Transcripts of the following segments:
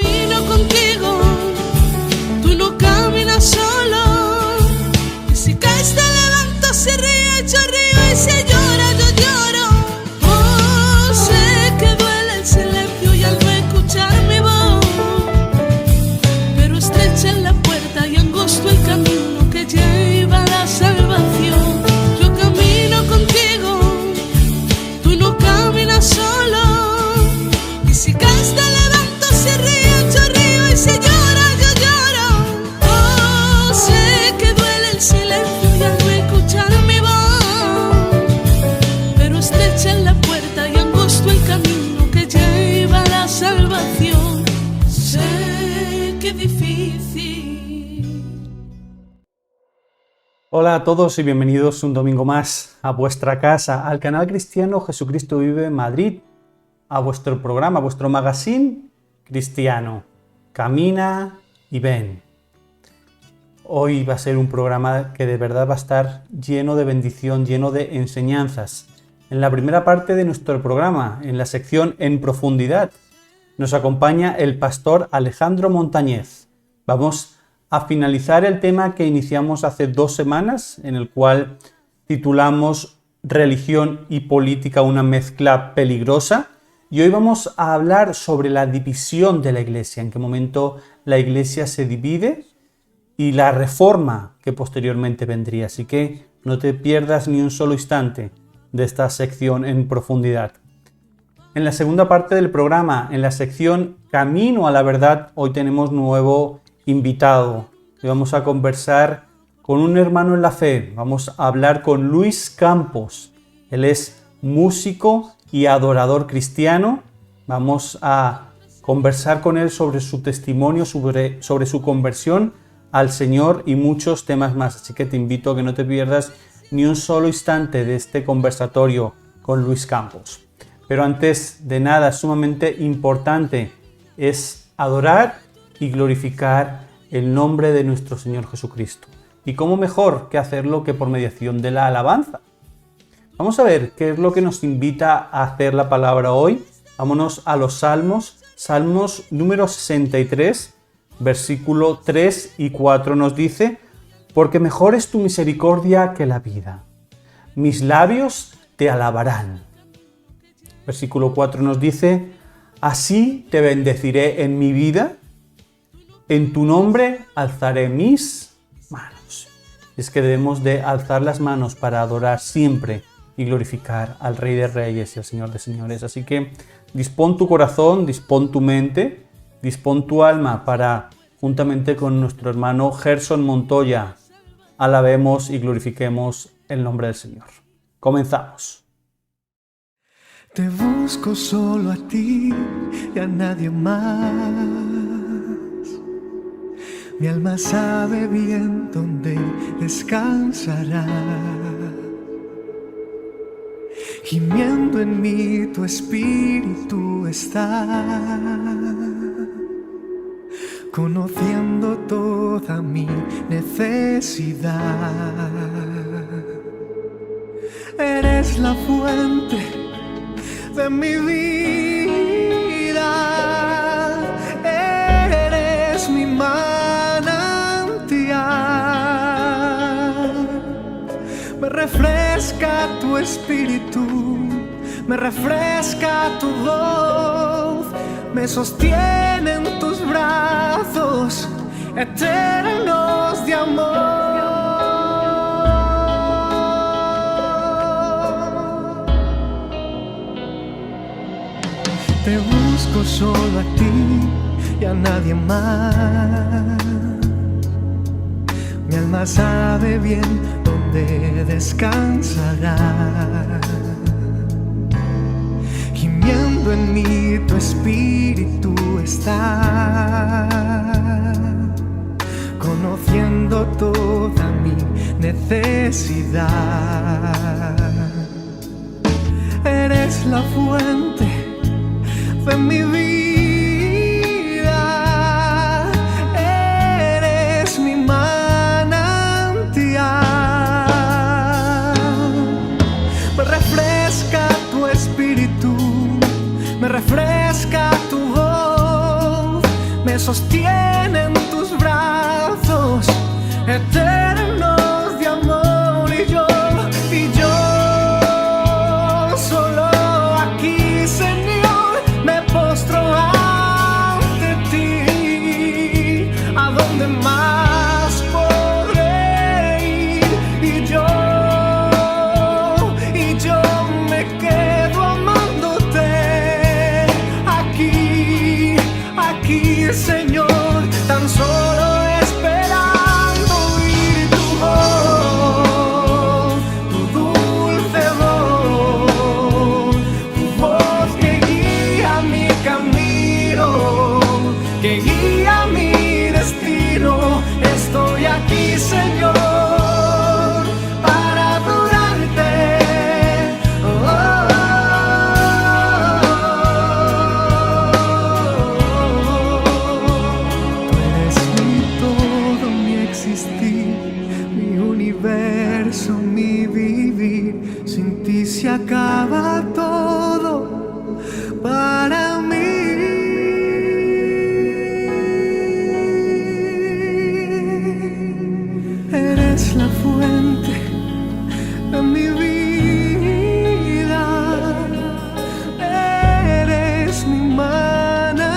camino contigo, tú no caminas solo. Y si caes te levanto, si ríes yo río, y si lloras yo lloro. Oh, sé que duele el silencio y al no escuchar mi voz, pero estrecha es la puerta y angosto el camino que lleva a la salvación. Yo camino contigo, tú no caminas solo. Y si caes te levanto, si ríes yo río, y si lloras yo lloro. Oh, sé que duele el silencio y al no escuchar mi voz, pero estrecha es la puerta y angosto el camino que lleva a la salvación. Sé que es difícil. Hola a todos y bienvenidos un domingo más a vuestra casa, al canal cristiano Jesucristo Vive Madrid, a vuestro programa, a vuestro magazine cristiano, Camina y Ven. Hoy va a ser un programa que de verdad va a estar lleno de bendición, lleno de enseñanzas. En la primera parte de nuestro programa, en la sección En Profundidad, nos acompaña el pastor Alejandro Montañez. Vamos a finalizar el tema que iniciamos hace 2 semanas, en el cual titulamos Religión y política, una mezcla peligrosa. Y hoy vamos a hablar sobre la división de la Iglesia, en qué momento la Iglesia se divide y la reforma que posteriormente vendría. Así que no te pierdas ni un solo instante de esta sección En Profundidad. En la segunda parte del programa, en la sección Camino a la Verdad, hoy tenemos nuevo invitado y vamos a conversar con un hermano en la fe. Vamos a hablar con Luis Campos. Él es músico y adorador cristiano. Vamos a conversar con él sobre su testimonio, sobre su conversión al Señor y muchos temas más. Así que te invito a que no te pierdas ni un solo instante de este conversatorio con Luis Campos. Pero antes de nada, sumamente importante es adorar y glorificar el nombre de nuestro Señor Jesucristo. ¿Y cómo mejor que hacerlo que por mediación de la alabanza? Vamos a ver qué es lo que nos invita a hacer la palabra hoy. Vámonos a los Salmos. Salmos número 63, versículo 3 y 4 nos dice: porque mejor es tu misericordia que la vida. Mis labios te alabarán. Versículo 4 nos dice: así te bendeciré en mi vida, en tu nombre alzaré mis manos. Es que debemos de alzar las manos para adorar siempre y glorificar al Rey de Reyes y al Señor de Señores. Así que dispón tu corazón, dispón tu mente, dispón tu alma para, juntamente con nuestro hermano Gerson Montoya, alabemos y glorifiquemos el nombre del Señor. Comenzamos. Te busco solo a ti y a nadie más. Mi alma sabe bien dónde descansará. Gimiendo en mí tu espíritu está, conociendo toda mi necesidad. Eres la fuente de mi vida, eres mi manantial. Me refresca tu espíritu, me refresca tu voz, me sostiene en tus brazos eternos de amor. Te busco solo a ti y a nadie más. Mi alma sabe bien dónde descansará. Gimiendo en mí tu espíritu está, conociendo toda mi necesidad. Eres la fuente de mi vida, eres mi manantial. Me refresca tu espíritu, me refresca tu voz, me sostienen tus brazos eternos de amor, y yo solo aquí, Señor, me postro ante ti. ¿A dónde más podré ir? Y yo me quedo amándote aquí, Señor, tan solo esperando oír tu voz, tu dulce voz, tu voz que guía mi camino, que guía mi destino. Estoy aquí, Señor, para adorarte. Tú eres mi todo, mi existir, mi universo, mi vivir. Sin ti se acaba todo para mí. Eres la fuente de mi vida, eres mi manantial.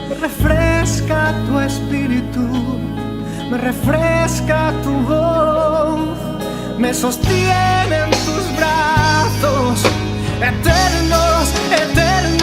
Me refresca tu espíritu, me refresca tu voz, me sostiene en tus brazos eternos, eternos.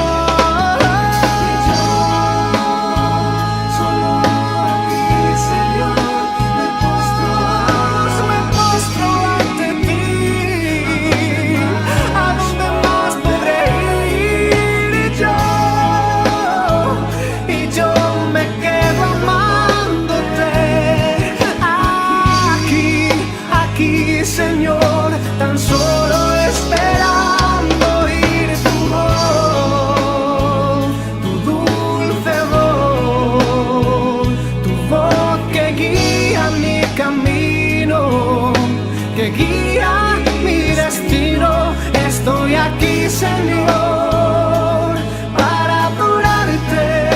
Señor, tan solo esperando oír tu voz, tu dulce voz, tu voz que guía mi camino, que guía mi destino. Estoy aquí, Señor, para adorarte.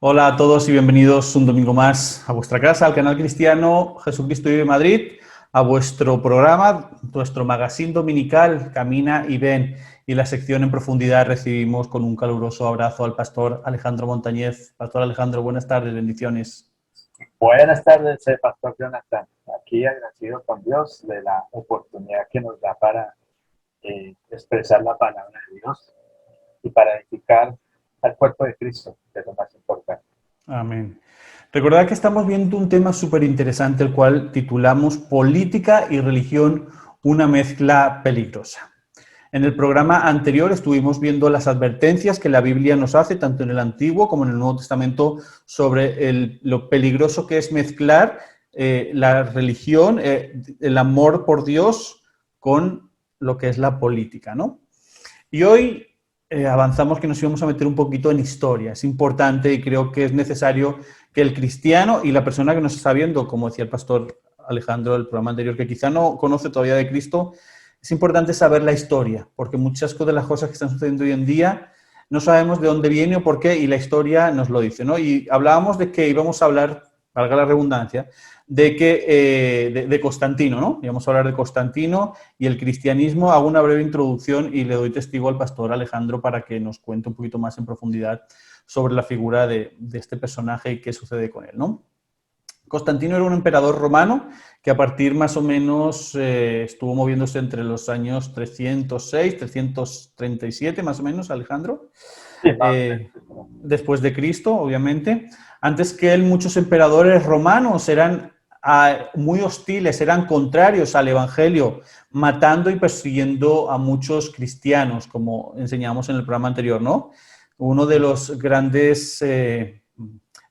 Hola a todos y bienvenidos un domingo más a vuestra casa, al canal cristiano Jesucristo Vive Madrid, a vuestro programa, nuestro magazine dominical Camina y Ven. Y la sección En Profundidad recibimos con un caluroso abrazo al pastor Alejandro Montañez. Pastor Alejandro, buenas tardes, bendiciones. Buenas tardes, Pastor Jonathan. Aquí agradecido con Dios de la oportunidad que nos da para expresar la palabra de Dios y para edificar al cuerpo de Cristo, que es lo más importante. Amén. Recordad que estamos viendo un tema súper interesante, el cual titulamos Política y religión, una mezcla peligrosa. En el programa anterior estuvimos viendo las advertencias que la Biblia nos hace, tanto en el Antiguo como en el Nuevo Testamento, sobre lo peligroso que es mezclar la religión, el amor por Dios, con lo que es la política, ¿no? Y hoy avanzamos que nos íbamos a meter un poquito en historia. Es importante y creo que es necesario que el cristiano y la persona que nos está viendo, como decía el pastor Alejandro del programa anterior, que quizá no conoce todavía de Cristo, es importante saber la historia, porque muchas de las cosas que están sucediendo hoy en día no sabemos de dónde viene o por qué, y la historia nos lo dice, ¿no? Y hablábamos de que íbamos a hablar, valga la redundancia, de Constantino, ¿no? Íbamos a hablar de Constantino y el cristianismo. Hago una breve introducción y le doy testigo al pastor Alejandro para que nos cuente un poquito más en profundidad sobre la figura de este personaje y qué sucede con él, ¿no? Constantino era un emperador romano que a partir más o menos estuvo moviéndose entre los años 306, 337 más o menos, Alejandro, después de Cristo, obviamente. Antes que él, muchos emperadores romanos eran muy hostiles, eran contrarios al Evangelio, matando y persiguiendo a muchos cristianos, como enseñamos en el programa anterior, ¿no? Uno de los grandes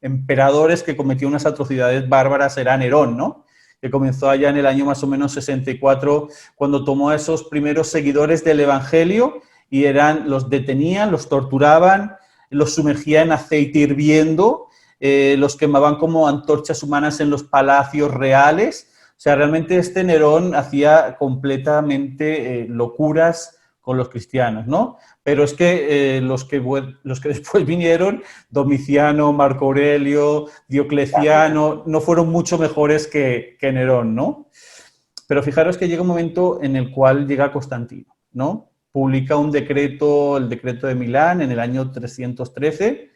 emperadores que cometió unas atrocidades bárbaras era Nerón, ¿no? Que comenzó allá en el año más o menos 64, cuando tomó a esos primeros seguidores del Evangelio y los detenían, los torturaban, los sumergía en aceite hirviendo, los quemaban como antorchas humanas en los palacios reales. O sea, realmente este Nerón hacía completamente locuras con los cristianos, ¿no? Pero es que, los que después vinieron, Domiciano, Marco Aurelio, Diocleciano, no fueron mucho mejores que Nerón, ¿no? Pero fijaros que llega un momento en el cual llega Constantino, ¿no? Publica un decreto, el decreto de Milán, en el año 313,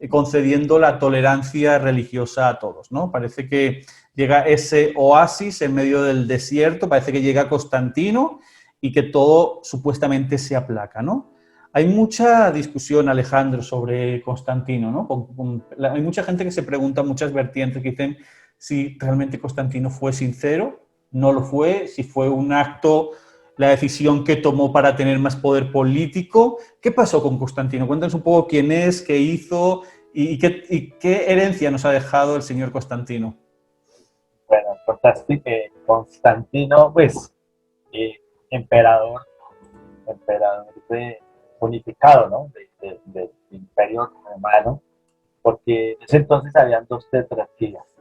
concediendo la tolerancia religiosa a todos, ¿no? Parece que llega ese oasis en medio del desierto, parece que llega Constantino y que todo supuestamente se aplaca, ¿no? Hay mucha discusión, Alejandro, sobre Constantino, ¿no? Hay mucha gente que se pregunta, muchas vertientes que dicen si realmente Constantino fue sincero, no lo fue, si fue un acto, la decisión que tomó para tener más poder político. ¿Qué pasó con Constantino? Cuéntanos un poco quién es, qué hizo y qué herencia nos ha dejado el señor Constantino. Bueno, Constantino, pues, eh, emperador unificado, ¿no? Del Imperio Romano, porque en ese entonces habían dos tetrarquías,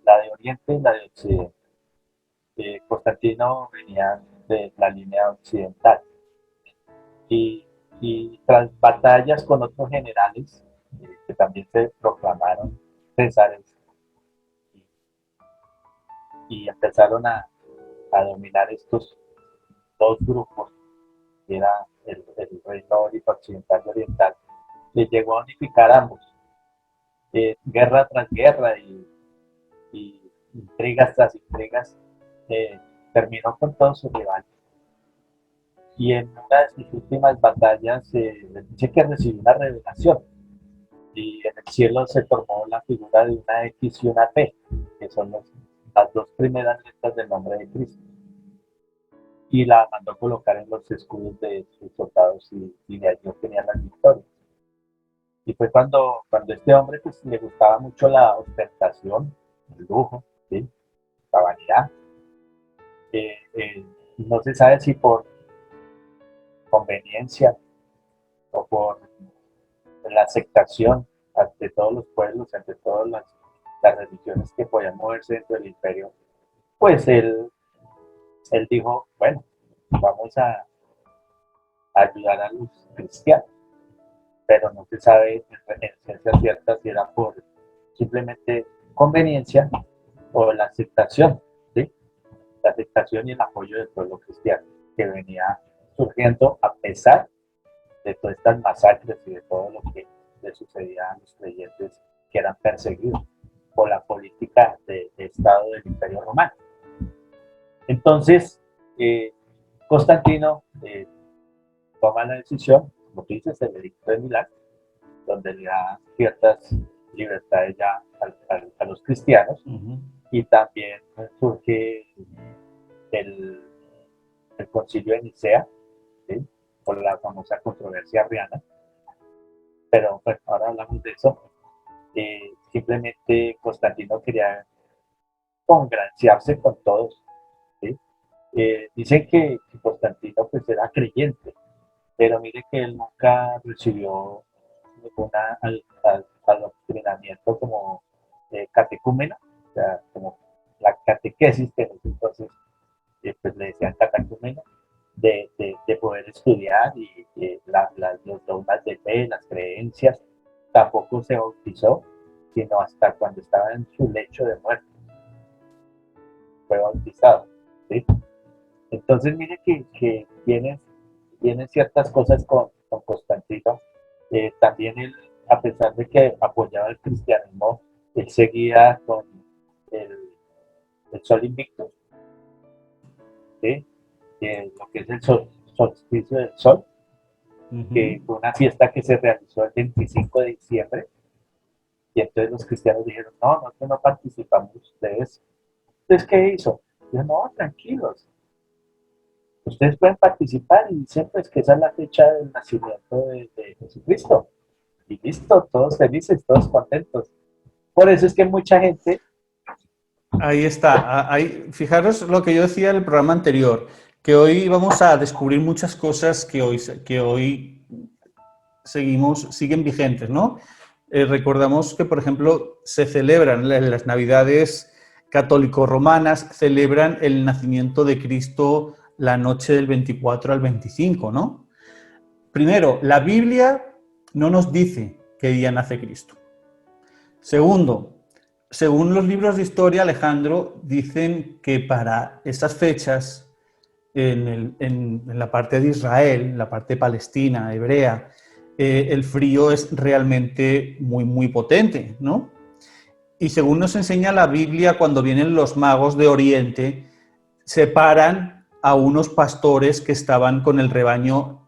la de Oriente y la de Occidente. Constantino venía de la línea occidental y tras batallas con otros generales que también se proclamaron césares y empezaron a dominar estos dos grupos, que era el reino occidental y oriental, que llegó a unificar ambos, guerra tras guerra y intrigas tras intrigas, terminó con todos sus rivales. Y en una de sus últimas batallas dice que recibió una revelación y en el cielo se formó la figura de una X y una T, que son las dos primeras letras del nombre de Cristo, y la mandó colocar en los escudos de sus soldados y de allí obtenían las victorias. Y fue cuando este hombre, pues, le gustaba mucho la ostentación, el lujo, ¿sí? La vanidad. No se sabe si por conveniencia o por la aceptación ante todos los pueblos, ante todas las religiones que podían moverse dentro del imperio, pues él dijo, bueno, vamos a ayudar a los cristianos, pero no se sabe en ciencia cierta si era por simplemente conveniencia o la aceptación, ¿sí? La aceptación y el apoyo del pueblo cristiano que venía surgiendo a pesar de todas estas masacres y de todo lo que le sucedía a los creyentes que eran perseguidos por la política de Estado del Imperio Romano. Entonces, Constantino toma la decisión, como tú dices, el edicto de Milán, donde le da ciertas libertades ya a los cristianos, y también surge el concilio de Nicea, ¿sí? Por la famosa controversia arriana, pero pues ahora hablamos de eso. Simplemente Constantino quería congraciarse con todos, ¿sí? Dicen que Constantino pues era creyente, pero mire que él nunca recibió ningún adoctrinamiento como catecúmeno, o sea, como la catequesis que en ese entonces pues le decían catecúmeno, de poder estudiar y los dogmas de fe, las creencias. Tampoco se bautizó, sino hasta cuando estaba en su lecho de muerte fue bautizado, ¿sí? Entonces mire que tiene ciertas cosas con Constantino. También él, a pesar de que apoyaba el cristianismo, él seguía con el sol invicto, ¿sí? Lo que es el solsticio del sol, que fue una fiesta que se realizó el 25 de diciembre, y entonces los cristianos dijeron, no, nosotros no participamos de eso, ¿Entonces qué hizo? Dijo, no, tranquilos, ustedes pueden participar y dicen pues que esa es la fecha del nacimiento de Jesucristo. Y listo, todos felices, todos contentos. Por eso es que mucha gente, Ahí está. Fijaros lo que yo decía en el programa anterior, que hoy vamos a descubrir muchas cosas que hoy siguen vigentes, ¿no? Recordamos que, por ejemplo, se celebran las Navidades católico-romanas, celebran el nacimiento de Cristo la noche del 24 al 25, ¿no? Primero, la Biblia no nos dice qué día nace Cristo. Segundo, según los libros de historia, Alejandro, dicen que para esas fechas, en la parte de Israel, en la parte palestina, hebrea, el frío es realmente muy, muy potente, ¿no? Y según nos enseña la Biblia, cuando vienen los magos de Oriente, separan a unos pastores que estaban con el rebaño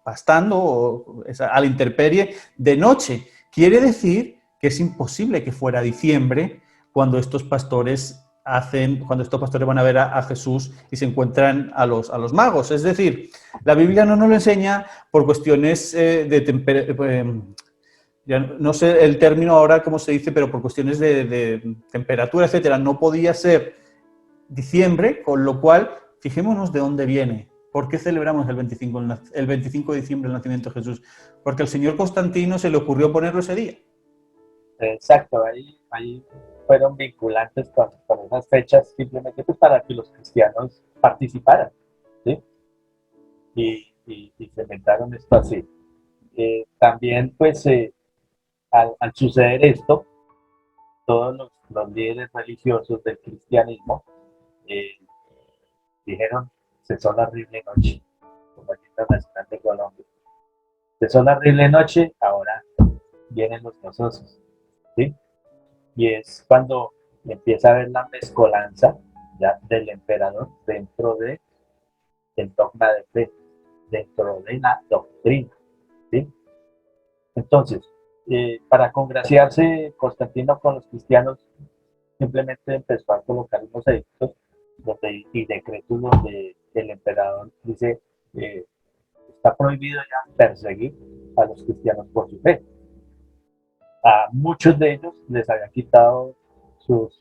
pastando a la intemperie de noche. Quiere decir que es imposible que fuera diciembre cuando estos pastores van a ver a Jesús y se encuentran a los magos. Es decir, la Biblia no nos lo enseña por cuestiones de temperatura, ya no sé el término ahora cómo se dice, pero por cuestiones de temperatura, etcétera. No podía ser diciembre, con lo cual, fijémonos de dónde viene. ¿Por qué celebramos el 25 de diciembre el nacimiento de Jesús? Porque al señor Constantino se le ocurrió ponerlo ese día. exacto, ahí fueron vinculantes con esas fechas simplemente pues, para que los cristianos participaran, ¿sí? Y se inventaron esto así. También, pues, al suceder esto, todos los líderes religiosos del cristianismo eh, dijeron, cesó la horrible noche, como el internacional de Colombia. Cesó la horrible noche, ahora vienen los gozosos, ¿sí? Y es cuando empieza a haber la mezcolanza ya del emperador dentro del dogma de fe, dentro de la doctrina, ¿sí? Entonces, para congraciarse Constantino con los cristianos, simplemente empezó a colocar unos edictos y decretos donde el emperador dice está prohibido ya perseguir a los cristianos por su fe. A muchos de ellos les había quitado sus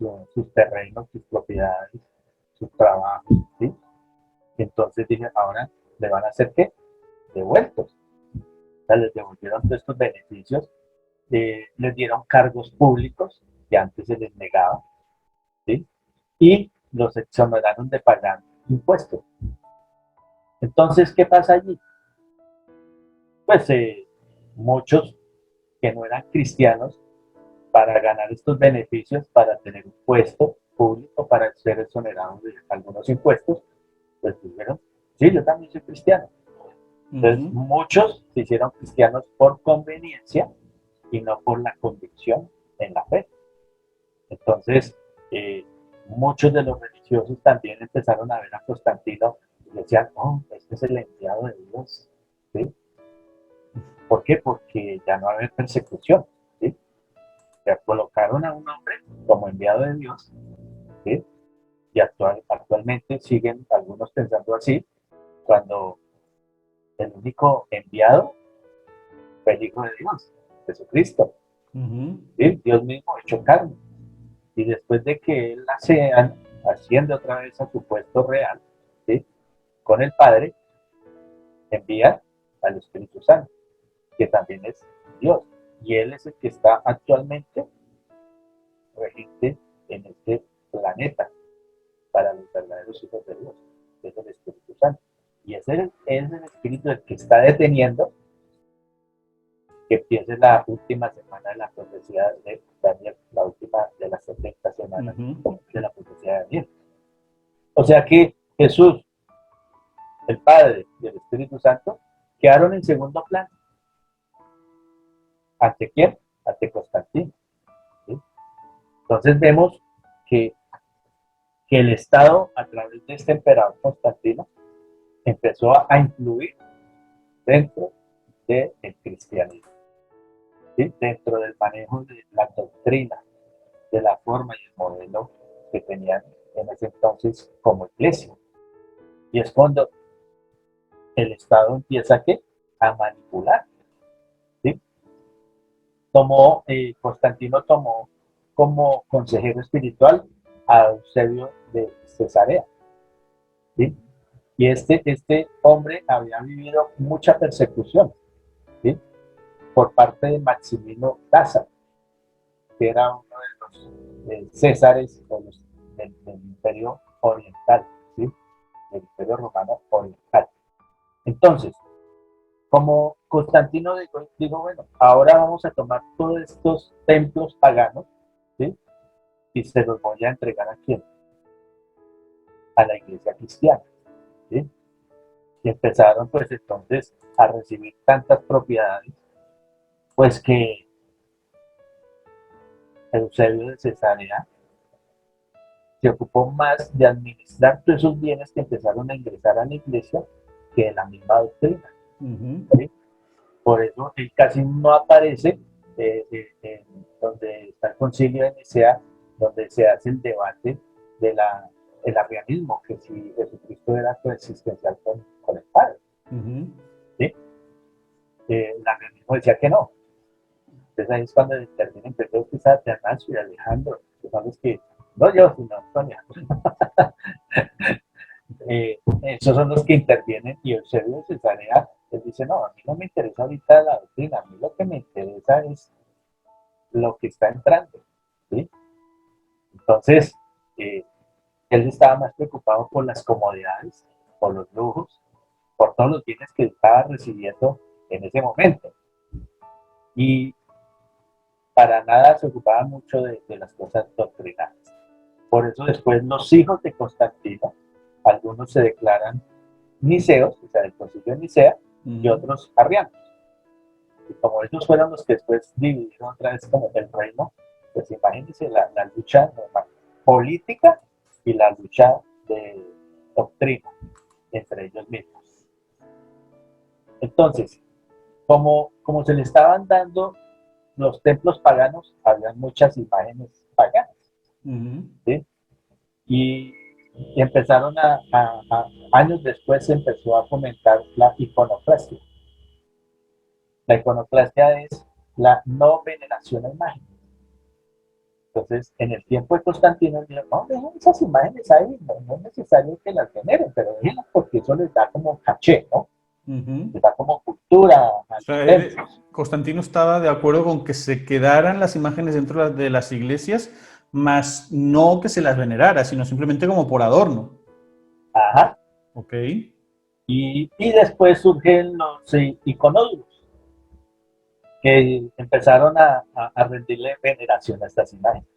terrenos, sus propiedades, sus trabajos, ¿sí? Entonces dije, ahora le van a hacer ¿qué? Devueltos. O sea, les devolvieron todos estos beneficios, les dieron cargos públicos que antes se les negaba, ¿sí? Y los exoneraron de pagar impuestos. Entonces, ¿qué pasa allí? Pues muchos que no eran cristianos, para ganar estos beneficios, para tener un puesto público, para ser exonerados de algunos impuestos, pues dijeron, sí, yo también soy cristiano. Entonces, muchos se hicieron cristianos por conveniencia y no por la convicción en la fe. Entonces, muchos de los religiosos también empezaron a ver a Constantino y decían, oh, este es el enviado de Dios, ¿sí? ¿Por qué? Porque ya no va a haber persecución, ¿sí? Ya colocaron a un hombre como enviado de Dios, ¿sí? Y actualmente siguen algunos pensando así, cuando el único enviado fue el Hijo de Dios, Jesucristo, ¿sí? Dios mismo hecho carne. Y después de que él asciende otra vez a su puesto real, ¿sí? Con el Padre, envía al Espíritu Santo, que también es Dios. Y él es el que está actualmente regente en este planeta para los verdaderos hijos de Dios, que es el Espíritu Santo. Y es el Espíritu el que está deteniendo que empiece la última semana de la profecía de Daniel, la última de las 70 semanas de la profecía de Daniel. O sea que Jesús, el Padre y el Espíritu Santo quedaron en segundo plano. ¿Ante quién? Ante Constantino, ¿sí? Entonces vemos que el Estado, a través de este emperador Constantino, empezó a influir dentro del cristianismo, ¿sí? Dentro del manejo de la doctrina, de la forma y el modelo que tenían en ese entonces como iglesia. Y es cuando el Estado empieza ¿qué? A manipular. ¿Sí? Constantino tomó como consejero espiritual a Eusebio de Cesarea. ¿Sí? Y este hombre había vivido mucha persecución, ¿sí? Por parte de Maximino Daza, que era uno de los césares del Imperio Oriental, ¿sí? Del Imperio Romano Oriental. Entonces, como Constantino digo, bueno, ahora vamos a tomar todos estos templos paganos, ¿sí? Y se los voy a entregar a quién? A la iglesia cristiana, ¿sí? Y empezaron pues entonces a recibir tantas propiedades, pues que Eusebio de Cesarea se ocupó más de administrar todos esos bienes que empezaron a ingresar a la iglesia que de la misma doctrina. ¿Sí? Por eso él casi no aparece donde está el concilio de Nicea, donde se hace el debate del arrianismo, que si Jesucristo era coexistencial con el Padre. ¿Sí? El arrianismo decía que no. Entonces ahí es cuando intervienen Pedro, Atanasio y Alejandro, que son los que, no yo, sino Antonio. Esos son los que intervienen, y Eusebio de Cesarea les dice, no, a mí no me interesa ahorita la doctrina, a mí lo que me interesa es lo que está entrando, ¿sí? Entonces, él estaba más preocupado por las comodidades, por los lujos, por todos los bienes que estaba recibiendo en ese momento. Y para nada se ocupaba mucho de las cosas doctrinales. Por eso después los hijos de Constantino, algunos se declaran niceos, o sea, del concilio de Nicea, y otros arrianos. Y como ellos fueron los que después dividieron otra vez como el reino, pues imagínense la lucha política y la lucha de doctrina entre ellos mismos. Entonces, como se le estaban dando los templos paganos, había muchas imágenes paganas. ¿Sí? Y empezaron años después se empezó a fomentar la iconoclastia. La iconoclastia es la no veneración a imágenes. Entonces, en el tiempo de Constantino, dijo, no, dejen esas imágenes ahí, no es necesario que las veneren, pero déjenlas porque eso les da como caché, ¿no? Les da como cultura. O sea, Constantino estaba de acuerdo con que se quedaran las imágenes dentro de las iglesias, más no que se las venerara, sino simplemente como por adorno. Ajá. Ok. Y después surgen los iconódulos, que empezaron a rendirle veneración a estas imágenes.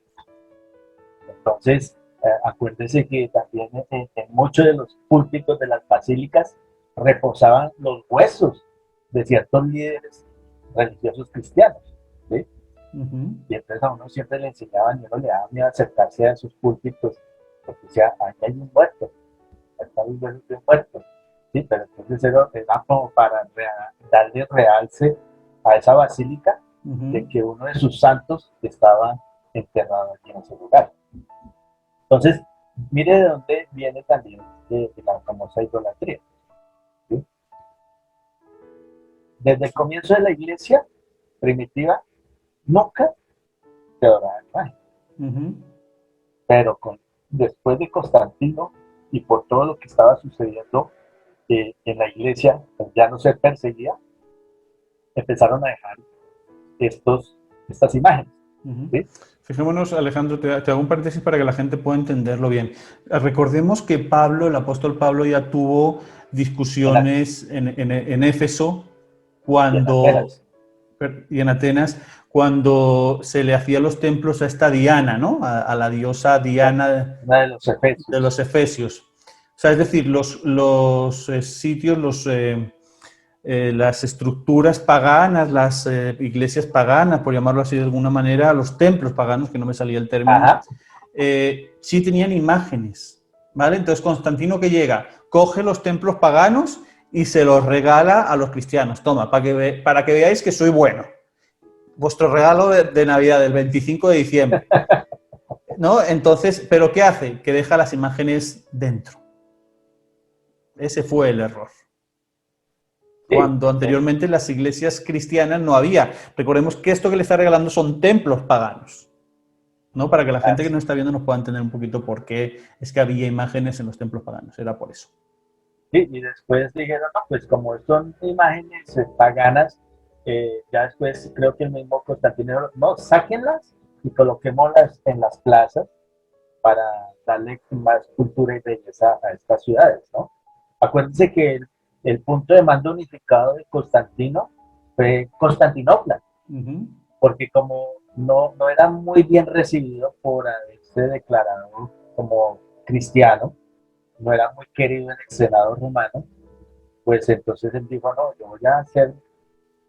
Entonces, acuérdense que también en muchos de los púlpitos de las basílicas reposaban los huesos de ciertos líderes religiosos cristianos, ¿sí? Y entonces a uno siempre le enseñaban, y uno le daba miedo acercarse a esos púlpitos, porque decía, ahí hay un muerto, ahí está los huesos de un muerto, ¿sí? Pero entonces era como para darle realce a esa basílica de que uno de sus santos estaba enterrado aquí en ese lugar. Entonces, mire de dónde viene también de la famosa idolatría. ¿Sí? Desde el comienzo de la iglesia primitiva, nunca se adoraba imagen. Pero después de Constantino y por todo lo que estaba sucediendo en la iglesia, pues ya no se perseguía, empezaron a dejar estas imágenes. ¿Sí? Fijémonos, Alejandro, te hago un paréntesis para que la gente pueda entenderlo bien. Recordemos que Pablo, el apóstol Pablo, ya tuvo discusiones en Éfeso y en Atenas, cuando se le hacía los templos a esta Diana, ¿no? A la diosa Diana de los Efesios. O sea, es decir, los sitios, las estructuras paganas, las iglesias paganas, por llamarlo así de alguna manera, los templos paganos, que no me salía el término, sí tenían imágenes, ¿vale? Entonces Constantino, que llega, coge los templos paganos y se los regala a los cristianos. Toma, para que veáis que soy bueno. Vuestro regalo de Navidad, del 25 de diciembre. ¿no? Entonces, ¿pero qué hace? Que deja las imágenes dentro. Ese fue el error. Sí, Cuando anteriormente en las iglesias cristianas no había. Recordemos que esto que le está regalando son templos paganos, ¿no? Para que la gente que nos está viendo nos pueda entender un poquito por qué es que había imágenes en los templos paganos. Era por eso. sí, y después dijeron, no, pues como son imágenes paganas, ya después creo que el mismo Constantino, no, sáquenlas y coloquémoslas en las plazas para darle más cultura y belleza a estas ciudades, ¿no? Acuérdense que el punto de mando unificado de Constantino fue Constantinopla, porque como no era muy bien recibido por haberse declarado como cristiano, no era muy querido en el Senado rumano, pues entonces él dijo, no, yo voy a hacer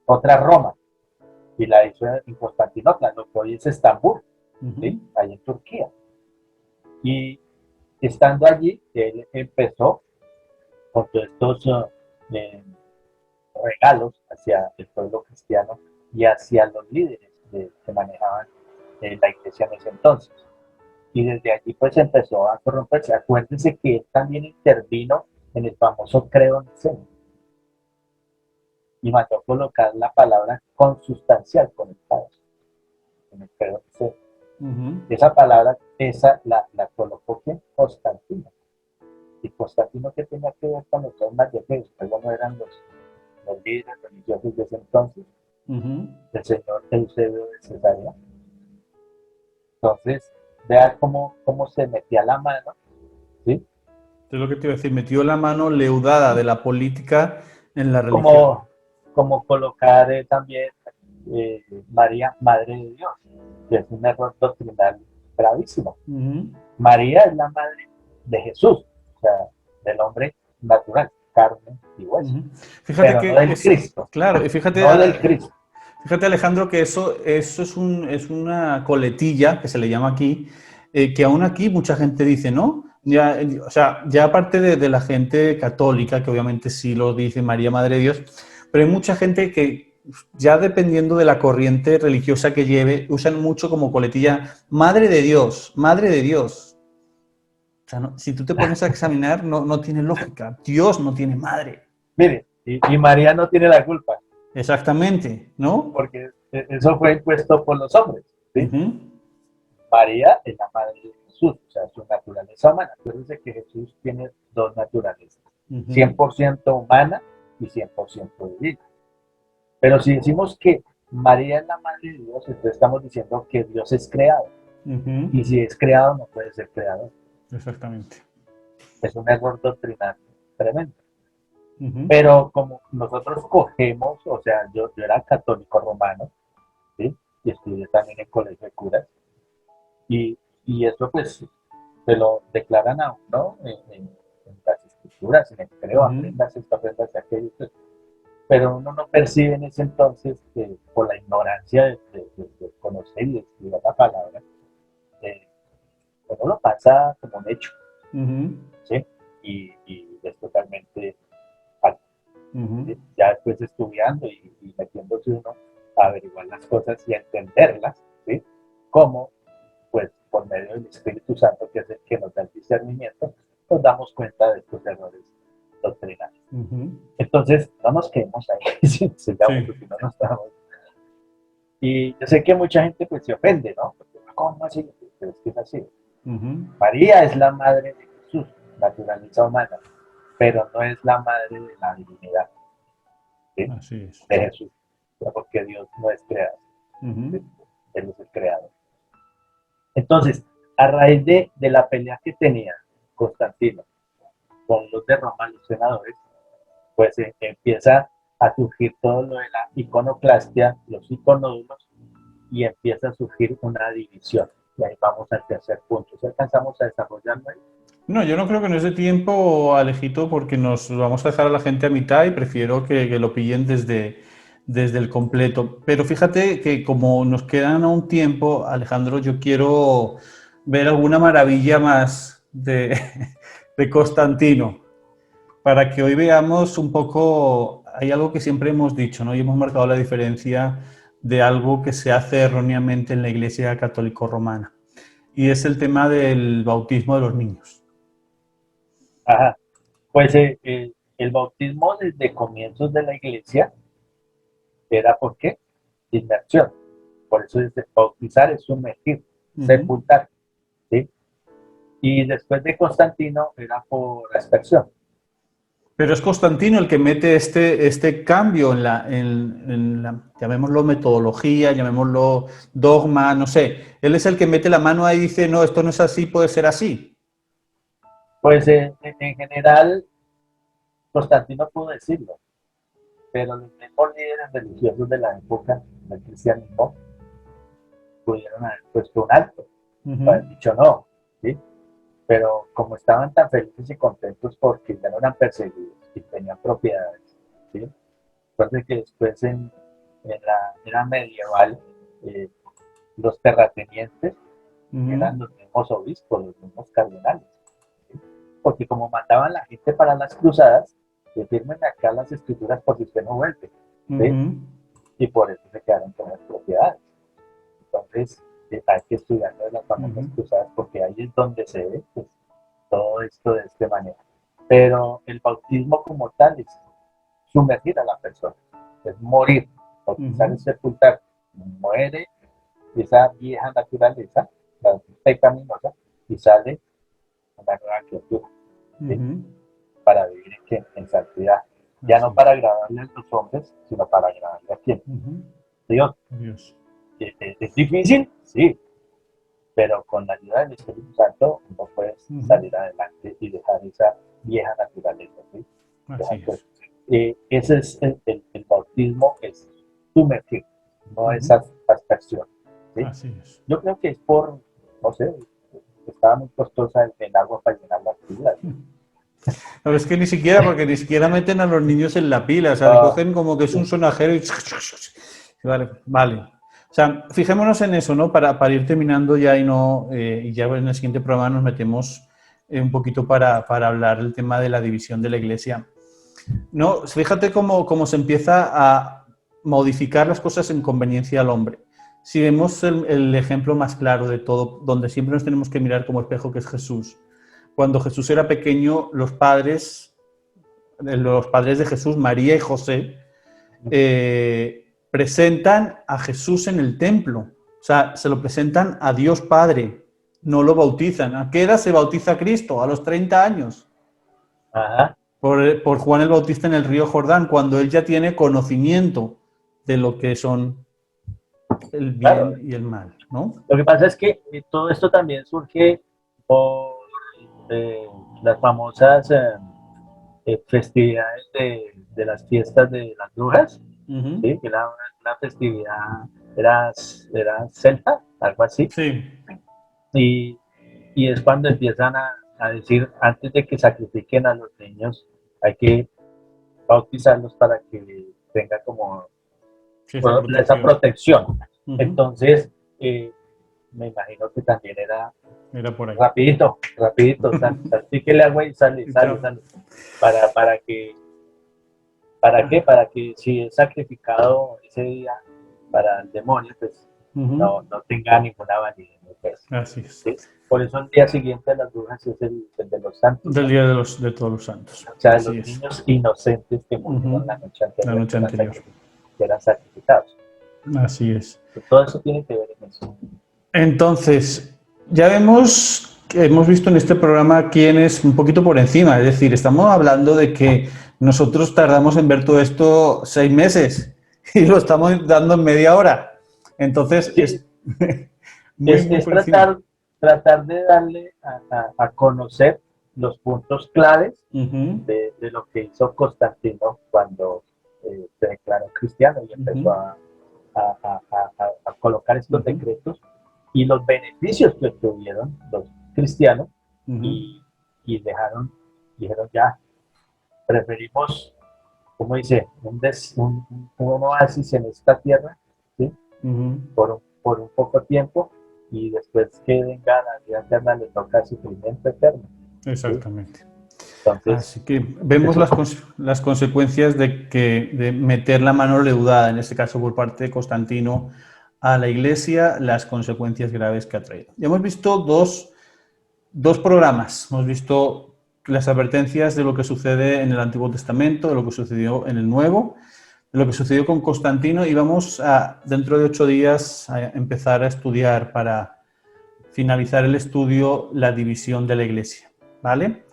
otra Roma, y la hizo en Constantinopla, lo que hoy es Estambul, ¿sí? Ahí en Turquía. Y estando allí, él empezó con todos estos regalos hacia el pueblo cristiano y hacia los líderes que manejaban la iglesia en ese entonces. Y desde allí pues empezó a corromperse. Acuérdense que él también intervino en el famoso credo niceno y mandó colocar la palabra consustancial conectada en el credo niceno. Esa palabra, esa la colocó ¿quién? Constantino. Y Constantino, que tenía que ver con los dogmas de fe, luego no eran los líderes religiosos de ese entonces, el señor Eusebio de Cesarea. Entonces, vean cómo se metía la mano, ¿sí? Es lo que te iba a decir, metió la mano leudada de la política en la religión. Como colocar también María, Madre de Dios, que es un error doctrinal gravísimo. María es la madre de Jesús, o sea, del hombre natural, carne y hueso. Fíjate pero que no del Cristo. Claro, y fíjate, no del Cristo. Fíjate, Alejandro, que eso es una coletilla, que se le llama aquí, que aún aquí mucha gente dice, ¿no? Ya, o sea, ya aparte de la gente católica, que obviamente sí lo dice María, Madre de Dios, pero hay mucha gente que ya dependiendo de la corriente religiosa que lleve, usan mucho como coletilla, Madre de Dios, Madre de Dios. O sea, no, si tú te pones a examinar, no tiene lógica. Dios no tiene madre. Mire, y María no tiene la culpa. Exactamente, ¿no? Porque eso fue impuesto por los hombres, ¿sí? María es la madre de Jesús, o sea, su naturaleza humana. Acuérdense que Jesús tiene dos naturalezas, 100% humana y 100% divina. Pero si decimos que María es la madre de Dios, entonces estamos diciendo que Dios es creado. Y si es creado, no puede ser creador. Exactamente. Es un error doctrinal tremendo. Pero como nosotros cogemos, o sea, yo era católico romano, ¿sí? Y estudié también en colegio de curas, y eso pues se lo declaran a uno en las escrituras, en el creo, aprendas esto, aprendas aquello, pero uno no percibe en ese entonces que por la ignorancia de conocer y estudiar la palabra, uno lo pasa como un hecho, ¿sí? Y es totalmente falso. ¿Sí? Ya después estudiando y metiéndose uno a averiguar las cosas y a entenderlas, ¿sí? Como, pues, por medio del Espíritu Santo, que es el que nos da el discernimiento, nos damos cuenta de estos errores doctrinales. Entonces, no nos quedemos ahí, sigamos, porque no nos estamos. Y yo sé que mucha gente pues se ofende, ¿no? Porque, ¿cómo así? Pero es que es así. María es la madre de Jesús, naturaleza humana, pero no es la madre de la divinidad, ¿sí? Así es. De Jesús, porque Dios no es creado, ¿sí? Él es el creador. Entonces, a raíz de la pelea que tenía Constantino con los de Roma, los senadores, pues empieza a surgir todo lo de la iconoclastia, los iconódulos, y empieza a surgir una división. Y ahí vamos al tercer punto. ¿Si alcanzamos a desarrollarlo ahí? No, yo no creo que en ese tiempo, Alejito, porque nos vamos a dejar a la gente a mitad y prefiero que lo pillen desde el completo. Pero fíjate que como nos quedan aún tiempo, Alejandro, yo quiero ver alguna maravilla más de Constantino, para que hoy veamos un poco, hay algo que siempre hemos dicho, ¿no? Y hemos marcado la diferencia de algo que se hace erróneamente en la Iglesia Católico Romana. y es el tema del bautismo de los niños. Ajá. Pues el bautismo desde comienzos de la iglesia era ¿por qué? Inmersión. Por eso es bautizar es sumergir, sepultar, ¿sí? Y después de Constantino era por aspersión. Pero es Constantino el que mete este cambio en la, llamémoslo metodología, llamémoslo dogma, no sé. Él es el que mete la mano ahí y dice, no, esto no es así, puede ser así. Pues en general, Constantino pudo decirlo, pero los mismos líderes religiosos de la época del cristianismo pudieron haber puesto un alto, haber dicho no, ¿sí? Pero como estaban tan felices y contentos porque ya no eran perseguidos y tenían propiedades, ¿sí? Recuerden que después en la era medieval, los terratenientes eran los mismos obispos, los mismos cardenales, ¿sí? Porque como mandaban la gente para las cruzadas, que firmen acá las escrituras por si usted no vuelve, ¿sí? Y por eso se quedaron con las propiedades. Entonces, hay que estudiar de las famosas cruzadas porque ahí es donde se ve pues, todo esto de esta manera. Pero el bautismo como tal es sumergir a la persona, es morir, bautizar es sepultar, muere esa vieja naturaleza, la pecaminosa, y sale una nueva criatura, ¿sí? Para vivir en santidad. Ya no para agradarle a los hombres, sino para agradarle a quién. Dios. ¿Es difícil? Sí, pero con la ayuda del Espíritu Santo no puedes salir adelante y dejar esa vieja naturaleza, ¿sí? Ese es el bautismo, es sumergir, no es aspersión, ¿sí? Así es. Yo creo que es por, no sé, estaba muy costosa el agua para llenar las pilas. No, es que ni siquiera, porque ni siquiera meten a los niños en la pila, o sea, le cogen como que es un sonajero y... Vale. O sea, fijémonos en eso, ¿no? Para ir terminando ya y ya en el siguiente programa nos metemos un poquito para hablar del tema de la división de la Iglesia. No, fíjate cómo se empieza a modificar las cosas en conveniencia al hombre. Si vemos el ejemplo más claro de todo, donde siempre nos tenemos que mirar como espejo, que es Jesús. Cuando Jesús era pequeño, los padres de Jesús, María y José, presentan a Jesús en el templo. O sea, se lo presentan a Dios Padre, no lo bautizan. ¿A qué edad se bautiza Cristo? A los 30 años. Ajá. Por Juan el Bautista en el río Jordán, cuando él ya tiene conocimiento de lo que son el bien y el mal, ¿no? Lo que pasa es que todo esto también surge por las famosas festividades de las fiestas de las brujas, ¿sí? Que era una festividad, era celta, algo así. Sí. Y es cuando empiezan a decir, antes de que sacrifiquen a los niños, hay que bautizarlos para que tenga como esa protección. Entonces, me imagino que también era por ahí. Rapidito, salpíquele agua y sale. ¿Para qué? Para que si es sacrificado ese día para el demonio, pues no tenga ninguna validez. Pues. Así es. ¿Sí? Por eso el día siguiente de las brujas es el de los santos. Del día de todos los santos. O sea, de los niños inocentes que murieron la noche anterior. Que eran sacrificados. Así es. Todo eso tiene que ver en eso. Entonces, ya hemos visto en este programa quién es un poquito por encima. Es decir, estamos hablando de que nosotros tardamos en ver todo esto 6 meses y lo estamos dando en media hora. Entonces, sí. Es tratar de darle a conocer los puntos claves de lo que hizo Constantino cuando se declaró cristiano y empezó a colocar estos decretos y los beneficios que obtuvieron los cristianos y dijeron ya, preferimos, como dice, un oasis en esta tierra, ¿sí? Por un poco tiempo y después que venga la vida eterna le toca sufrimiento eterno. Exactamente. ¿Sí? Entonces, así que vemos las consecuencias de meter la mano leudada, en este caso por parte de Constantino, a la Iglesia las consecuencias graves que ha traído. Ya hemos visto dos programas. Hemos visto las advertencias de lo que sucede en el Antiguo Testamento, de lo que sucedió en el Nuevo, de lo que sucedió con Constantino, y vamos a, dentro de 8 días, a empezar a estudiar para finalizar el estudio la división de la Iglesia, ¿vale?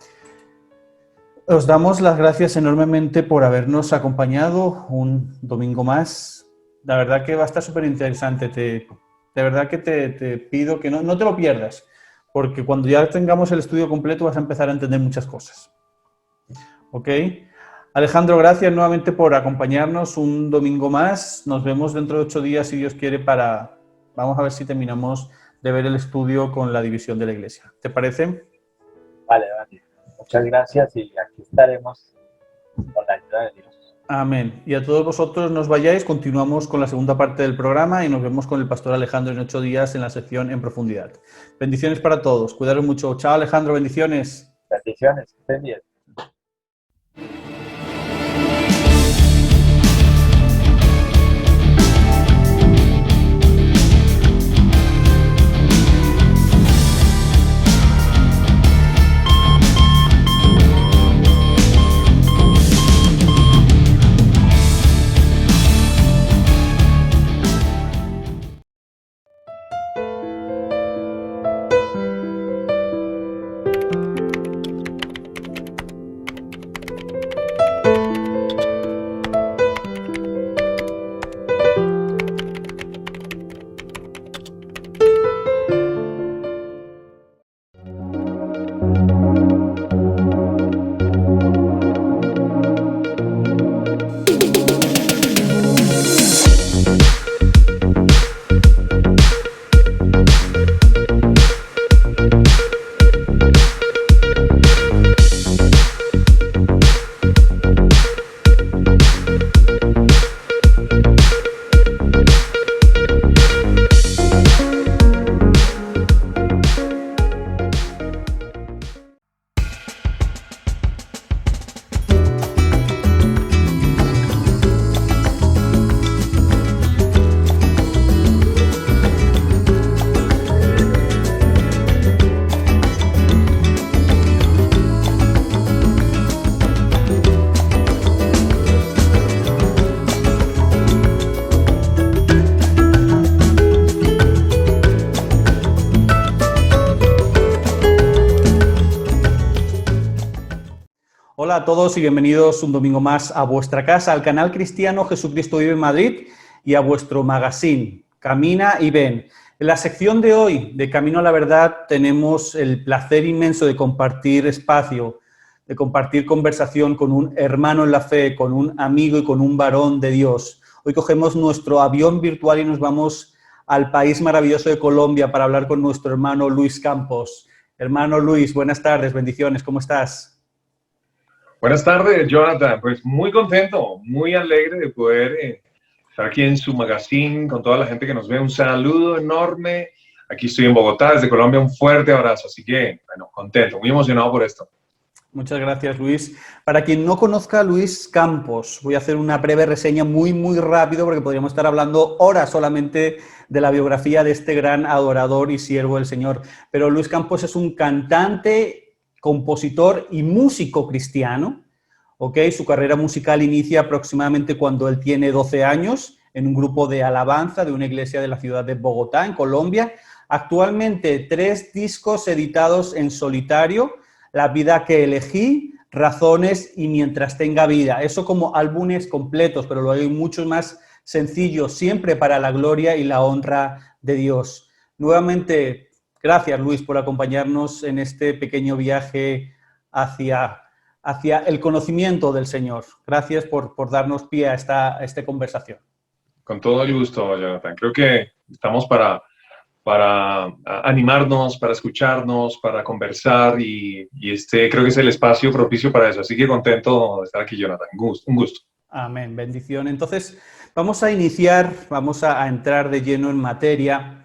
Os damos las gracias enormemente por habernos acompañado un domingo más. La verdad que va a estar súper interesante. De verdad que te pido que no te lo pierdas, porque cuando ya tengamos el estudio completo vas a empezar a entender muchas cosas. ¿Ok? Alejandro, gracias nuevamente por acompañarnos un domingo más. Nos vemos dentro de 8 días, si Dios quiere, vamos a ver si terminamos de ver el estudio con la división de la Iglesia. ¿Te parece? Vale, vale. Muchas gracias y aquí estaremos con la ayuda de Dios. Amén. Y a todos vosotros no os vayáis, continuamos con la segunda parte del programa y nos vemos con el pastor Alejandro en 8 días en la sección En Profundidad. Bendiciones para todos. Cuidaros mucho. Chao, Alejandro. Bendiciones. Bendiciones. Que estén bien. Hola a todos y bienvenidos un domingo más a vuestra casa, al canal cristiano Jesucristo Vive en Madrid y a vuestro magazine, Camina y Ven. En la sección de hoy, de Camino a la Verdad, tenemos el placer inmenso de compartir espacio, de compartir conversación con un hermano en la fe, con un amigo y con un varón de Dios. Hoy cogemos nuestro avión virtual y nos vamos al país maravilloso de Colombia para hablar con nuestro hermano Luis Campos. Hermano Luis, buenas tardes, bendiciones, ¿cómo estás? Buenas tardes, Jonathan. Pues muy contento, muy alegre de poder estar aquí en su magazine con toda la gente que nos ve. Un saludo enorme. Aquí estoy en Bogotá, desde Colombia, un fuerte abrazo. Así que, bueno, contento, muy emocionado por esto. Muchas gracias, Luis. Para quien no conozca a Luis Campos, voy a hacer una breve reseña muy rápido porque podríamos estar hablando horas solamente de la biografía de este gran adorador y siervo del Señor. Pero Luis Campos es un cantante, compositor y músico cristiano, ¿ok? Su carrera musical inicia aproximadamente cuando él tiene 12 años en un grupo de alabanza de una iglesia de la ciudad de Bogotá, en Colombia. Actualmente 3 discos editados en solitario: La vida que elegí, Razones y Mientras tenga vida. Eso como álbumes completos, pero luego hay muchos más sencillos, siempre para la gloria y la honra de Dios. Nuevamente, gracias, Luis, por acompañarnos en este pequeño viaje hacia el conocimiento del Señor. Gracias por darnos pie a esta conversación. Con todo el gusto, Jonathan. Creo que estamos para animarnos, para escucharnos, para conversar y creo que es el espacio propicio para eso. Así que contento de estar aquí, Jonathan. Un gusto. Amén, bendición. Entonces, vamos a iniciar, vamos a entrar de lleno en materia.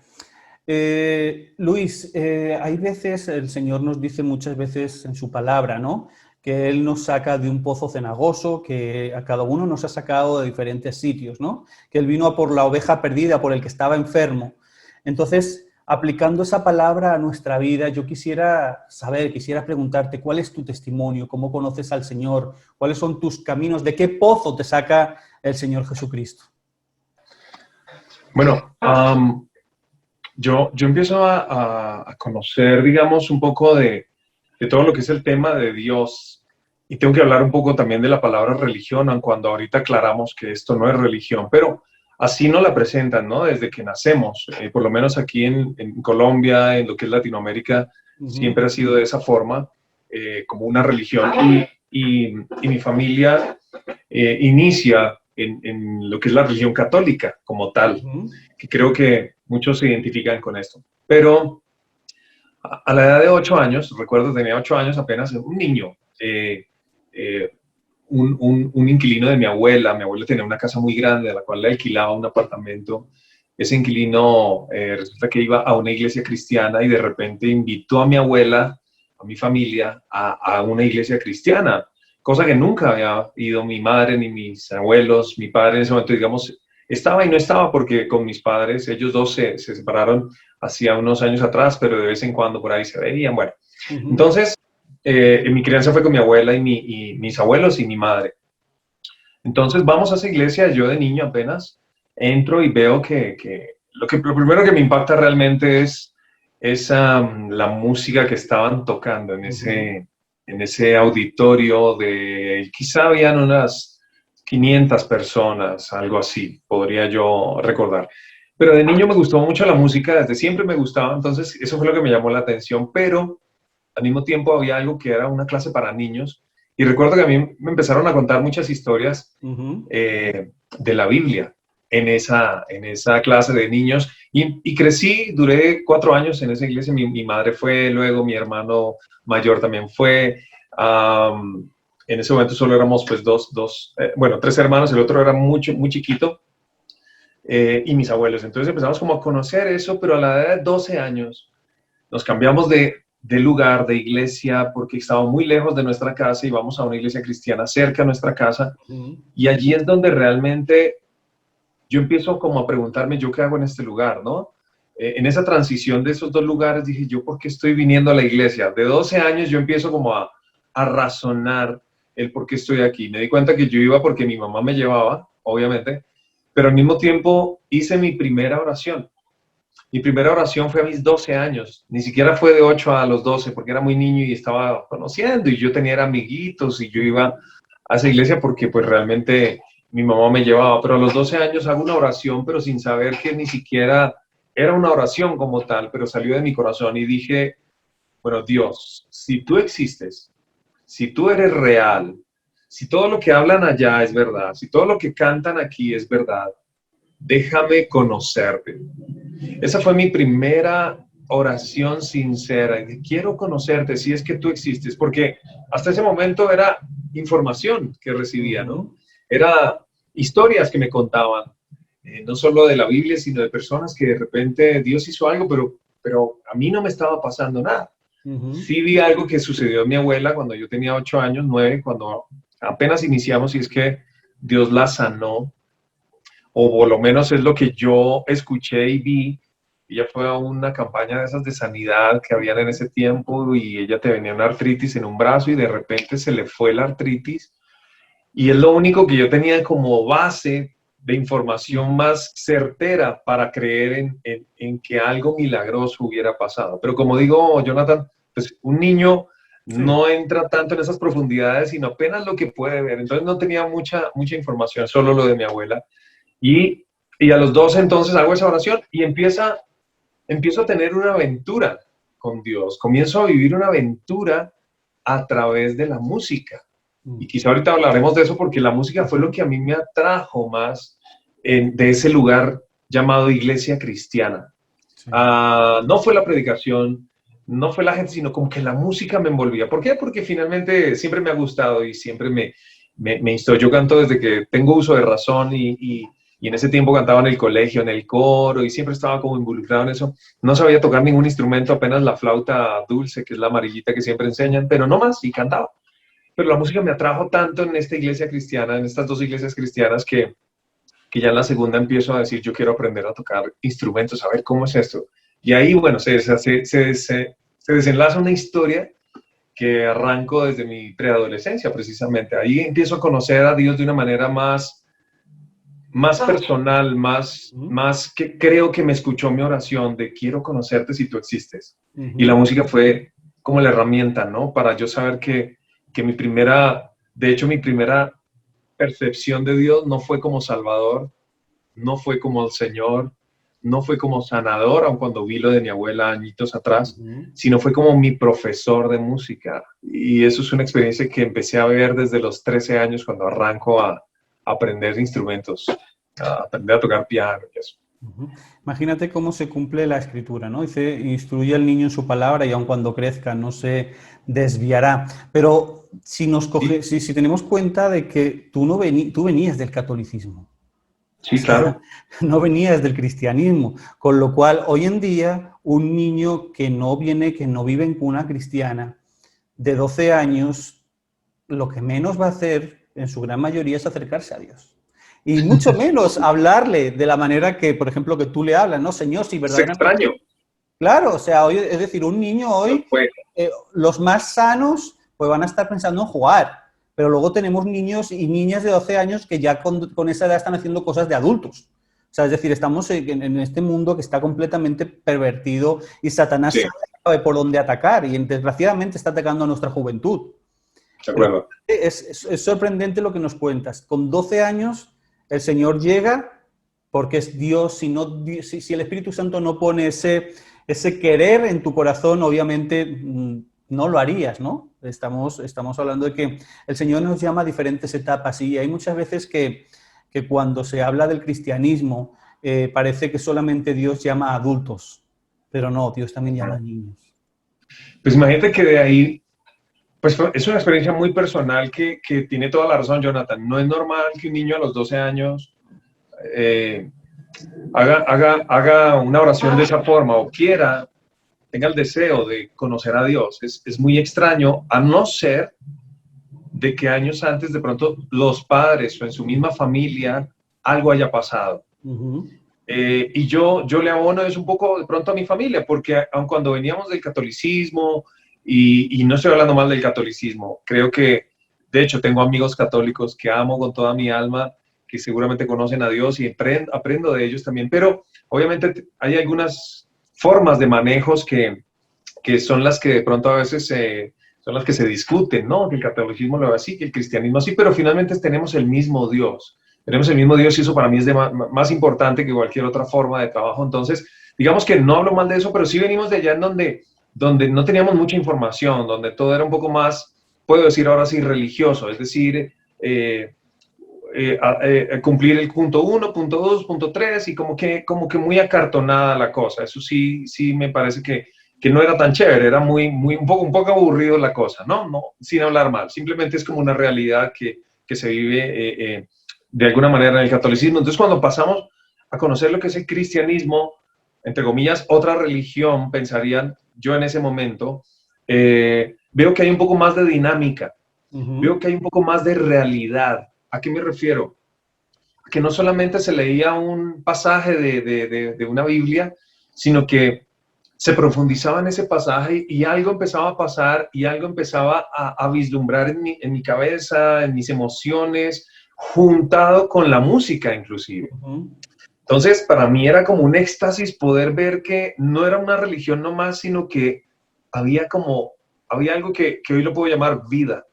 Luis, hay veces, el Señor nos dice muchas veces en su palabra, ¿no?, que Él nos saca de un pozo cenagoso, que a cada uno nos ha sacado de diferentes sitios, ¿no? Que Él vino a por la oveja perdida, por el que estaba enfermo. Entonces, aplicando esa palabra a nuestra vida, yo quisiera saber, quisiera preguntarte, ¿cuál es tu testimonio? ¿Cómo conoces al Señor? ¿Cuáles son tus caminos? ¿De qué pozo te saca el Señor Jesucristo? Bueno, yo empiezo a conocer, digamos, un poco de todo lo que es el tema de Dios. Y tengo que hablar un poco también de la palabra religión, aun cuando ahorita aclaramos que esto no es religión, pero así nos la presentan, ¿no? Desde que nacemos, por lo menos aquí en Colombia, en lo que es Latinoamérica, siempre ha sido de esa forma, como una religión. Y mi familia inicia en lo que es la religión católica como tal, que creo que muchos se identifican con esto. Pero a la edad de 8 años, recuerdo, tenía 8 años apenas, un niño, un inquilino de mi abuela tenía una casa muy grande a la cual le alquilaba un apartamento. Ese inquilino resulta que iba a una iglesia cristiana y de repente invitó a mi abuela, a mi familia, a una iglesia cristiana, cosa que nunca había ido mi madre ni mis abuelos. Mi padre en ese momento, digamos, estaba y no estaba porque con mis padres, ellos dos se separaron hacía unos años atrás, pero de vez en cuando por ahí se veían. Bueno, entonces mi crianza fue con mi abuela y mis abuelos y mi madre. Entonces vamos a esa iglesia, yo de niño apenas entro y veo que lo primero que me impacta realmente es la música que estaban tocando en ese auditorio de, quizá habían unas 500 personas, algo así, podría yo recordar. Pero de niño me gustó mucho la música, desde siempre me gustaba, entonces eso fue lo que me llamó la atención, pero al mismo tiempo había algo que era una clase para niños, y recuerdo que a mí me empezaron a contar muchas historias de la Biblia en esa clase de niños, y crecí, duré 4 años en esa iglesia. Mi madre fue, luego mi hermano mayor también fue. En ese momento solo éramos pues 3 hermanos, el otro era muy chiquito, y mis abuelos. Entonces empezamos como a conocer eso, pero a la edad de 12 años nos cambiamos de lugar, de iglesia, porque estaba muy lejos de nuestra casa y vamos a una iglesia cristiana cerca de nuestra casa. Y allí es donde realmente yo empiezo como a preguntarme, ¿yo qué hago en este lugar, no? En esa transición de esos 2 lugares dije, ¿yo por qué estoy viniendo a la iglesia? De 12 años yo empiezo como a razonar el por qué estoy aquí. Me di cuenta que yo iba porque mi mamá me llevaba, obviamente, pero al mismo tiempo hice mi primera oración. Mi primera oración fue a mis 12 años, ni siquiera fue de 8 a los 12, porque era muy niño y estaba conociendo, y yo tenía amiguitos, y yo iba a esa iglesia porque pues realmente mi mamá me llevaba, pero a los 12 años hago una oración, pero sin saber que ni siquiera era una oración como tal, pero salió de mi corazón y dije, bueno, Dios, si tú existes, si tú eres real, si todo lo que hablan allá es verdad, si todo lo que cantan aquí es verdad, déjame conocerte. Esa fue mi primera oración sincera. Quiero conocerte si es que tú existes, porque hasta ese momento era información que recibía, ¿no? Era historias que me contaban, no solo de la Biblia, sino de personas que de repente Dios hizo algo, pero a mí no me estaba pasando nada. Sí vi algo que sucedió a mi abuela cuando yo tenía 8 años, 9, cuando apenas iniciamos, y es que Dios la sanó, o por lo menos es lo que yo escuché y vi. Ella fue a una campaña de esas de sanidad que habían en ese tiempo, y ella tenía una artritis en un brazo y de repente se le fue la artritis, y es lo único que yo tenía como base de información más certera para creer en que algo milagroso hubiera pasado. Pero como digo, Jonathan, pues un niño no entra tanto en esas profundidades, sino apenas lo que puede ver. Entonces no tenía mucha información, solo lo de mi abuela. Y a los 12 entonces hago esa oración y empiezo a tener una aventura con Dios. Comienzo a vivir una aventura a través de la música. Y quizá ahorita hablaremos de eso, porque la música fue lo que a mí me atrajo más de ese lugar llamado iglesia cristiana. Sí. No fue la predicación, no fue la gente, sino como que la música me envolvía. ¿Por qué? Porque finalmente siempre me ha gustado y siempre me instó. Yo canto desde que tengo uso de razón, y en ese tiempo cantaba en el colegio, en el coro, y siempre estaba como involucrado en eso. No sabía tocar ningún instrumento, apenas la flauta dulce, que es la amarillita que siempre enseñan, pero no más, y cantaba. pero la música me atrajo tanto en esta iglesia cristiana, en estas dos iglesias cristianas, que ya en la segunda empiezo a decir, yo quiero aprender a tocar instrumentos, a ver cómo es esto. Y ahí, bueno, se desenlaza una historia que arranco desde mi preadolescencia, precisamente. Ahí empiezo a conocer a Dios de una manera más personal, más que creo que me escuchó mi oración de quiero conocerte si tú existes. Y la música fue como la herramienta, ¿no? Para yo saber que mi primera percepción de Dios no fue como Salvador, no fue como el Señor, no fue como sanador, aun cuando vi lo de mi abuela añitos atrás, sino fue como mi profesor de música. Y eso es una experiencia que empecé a ver desde los 13 años cuando arranco a aprender instrumentos, a aprender a tocar piano y eso. Imagínate cómo se cumple la escritura, ¿no? Dice, instruye al niño en su palabra y aun cuando crezca no se desviará. Pero si tenemos cuenta de que tú venías del catolicismo. Sí, claro. No venías del cristianismo, con lo cual hoy en día un niño que no vive en cuna cristiana, de 12 años, lo que menos va a hacer en su gran mayoría es acercarse a Dios. Y mucho menos hablarle de la manera que, por ejemplo, que tú le hablas, ¿no? Señor, si verdaderamente... Es extraño. Claro, o sea, hoy, es decir, un niño hoy, los más sanos, pues van a estar pensando en jugar. Pero luego tenemos niños y niñas de 12 años que ya con esa edad están haciendo cosas de adultos. O sea, es decir, estamos en este mundo que está completamente pervertido y Satanás sabe por dónde atacar y desgraciadamente está atacando a nuestra juventud. De acuerdo. Es sorprendente lo que nos cuentas. Con 12 años el Señor llega porque es Dios. Si el Espíritu Santo no pone ese querer en tu corazón, obviamente no lo harías, ¿no? Estamos hablando de que el Señor nos llama a diferentes etapas y hay muchas veces que cuando se habla del cristianismo parece que solamente Dios llama a adultos, pero no, Dios también llama a niños. Pues imagínate que de ahí, pues es una experiencia muy personal que tiene toda la razón, Jonathan. No es normal que un niño a los 12 años haga una oración de esa forma o tenga el deseo de conocer a Dios. Es muy extraño, a no ser de que años antes de pronto los padres o en su misma familia algo haya pasado. Y yo le abono eso un poco de pronto a mi familia, porque aun cuando veníamos del catolicismo, y no estoy hablando mal del catolicismo, creo que, de hecho, tengo amigos católicos que amo con toda mi alma, que seguramente conocen a Dios y aprendo de ellos también, pero obviamente hay algunas formas de manejos que son las que de pronto a veces son las que se discuten, ¿no? Que el catolicismo lo ve así, que el cristianismo así, pero finalmente tenemos el mismo Dios. Tenemos el mismo Dios y eso para mí es más importante que cualquier otra forma de trabajo. Entonces, digamos que no hablo mal de eso, pero sí venimos de allá en donde no teníamos mucha información, donde todo era un poco más, puedo decir ahora sí, religioso, es decir, cumplir el punto 1, punto 2, punto 3 y como que muy acartonada la cosa. Eso sí me parece que no era tan chévere, era un poco aburrido la cosa, ¿no? Sin hablar mal, simplemente es como una realidad que se vive de alguna manera en el catolicismo. Entonces cuando pasamos a conocer lo que es el cristianismo, entre comillas, otra religión, pensarían yo en ese momento, veo que hay un poco más de dinámica, veo que hay un poco más de realidad. ¿A qué me refiero? Que no solamente se leía un pasaje de una Biblia, sino que se profundizaba en ese pasaje y algo empezaba a pasar y algo empezaba a vislumbrar en mi cabeza, en mis emociones, juntado con la música inclusive. Entonces, para mí era como un éxtasis poder ver que no era una religión nomás, sino que había algo que hoy lo puedo llamar vida,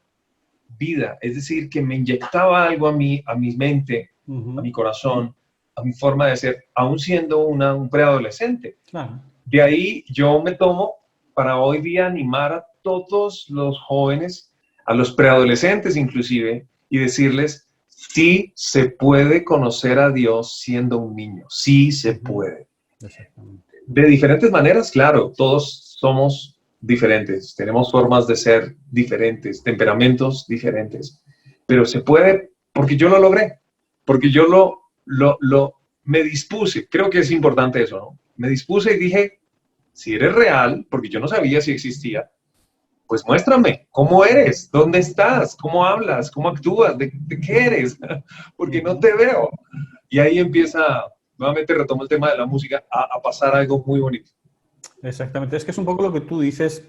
es decir, que me inyectaba algo a mi mente, a mi corazón, a mi forma de ser, aún siendo un preadolescente. Claro. De ahí yo me tomo para hoy día animar a todos los jóvenes, a los preadolescentes inclusive, y decirles, sí se puede conocer a Dios siendo un niño, sí se puede. Exactamente. De diferentes maneras, claro, todos somos diferentes, tenemos formas de ser diferentes, temperamentos diferentes, pero se puede porque yo lo logré, porque yo me dispuse, creo que es importante eso, ¿no? Me dispuse y dije, si eres real, porque yo no sabía si existía, pues muéstrame, ¿cómo eres? ¿Dónde estás? ¿Cómo hablas? ¿Cómo actúas? ¿De qué eres? Porque no te veo. Y ahí empieza, nuevamente retomo el tema de la música, a pasar algo muy bonito. Exactamente, es que es un poco lo que tú dices,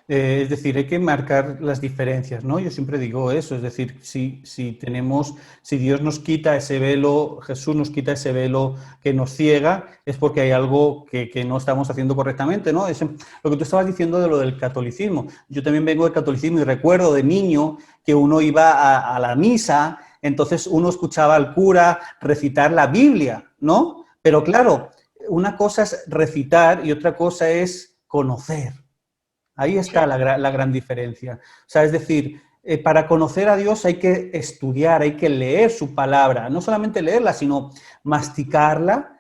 es decir, hay que marcar las diferencias, ¿no? Yo siempre digo eso, es decir, si Dios nos quita ese velo, Jesús nos quita ese velo que nos ciega, es porque hay algo que no estamos haciendo correctamente, ¿no? Es lo que tú estabas diciendo de lo del catolicismo. Yo también vengo del catolicismo y recuerdo de niño que uno iba a la misa, entonces uno escuchaba al cura recitar la Biblia, ¿no? Pero claro, una cosa es recitar y otra cosa es conocer. Ahí está la gran diferencia. O sea, es decir, para conocer a Dios hay que estudiar, hay que leer su palabra. No solamente leerla, sino masticarla,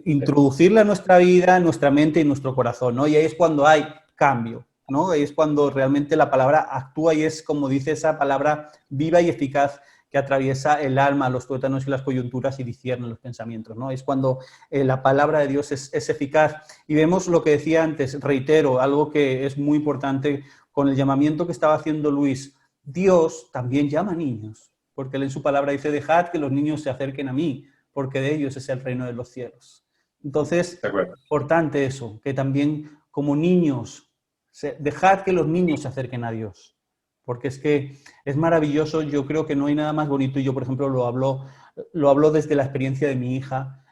introducirla en nuestra vida, en nuestra mente y en nuestro corazón, ¿no? Y ahí es cuando hay cambio, ¿no? Ahí es cuando realmente la palabra actúa y es, como dice esa palabra, viva y eficaz, que atraviesa el alma, los tuétanos y las coyunturas y discierne los pensamientos, ¿no? Es cuando la palabra de Dios es eficaz. Y vemos lo que decía antes, reitero, algo que es muy importante con el llamamiento que estaba haciendo Luis. Dios también llama a niños, porque él en su palabra dice, dejad que los niños se acerquen a mí, porque de ellos es el reino de los cielos. Entonces, importante eso, que también como niños, dejad que los niños se acerquen a Dios. Porque es que es maravilloso, yo creo que no hay nada más bonito, y yo, por ejemplo, lo hablo desde la experiencia de mi hija.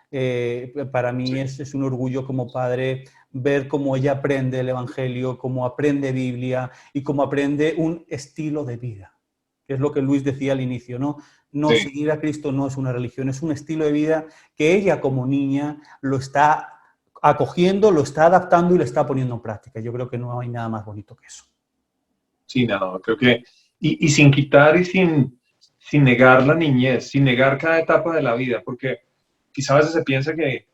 Para mí es un orgullo como padre ver cómo ella aprende el Evangelio, cómo aprende Biblia y cómo aprende un estilo de vida, que es lo que Luis decía al inicio, ¿no? No, seguir a Cristo no es una religión, es un estilo de vida que ella como niña lo está acogiendo, lo está adaptando y lo está poniendo en práctica. Yo creo que no hay nada más bonito que eso. Sí, no, creo que, y sin quitar y sin negar la niñez, sin negar cada etapa de la vida, porque quizá a veces se piensa que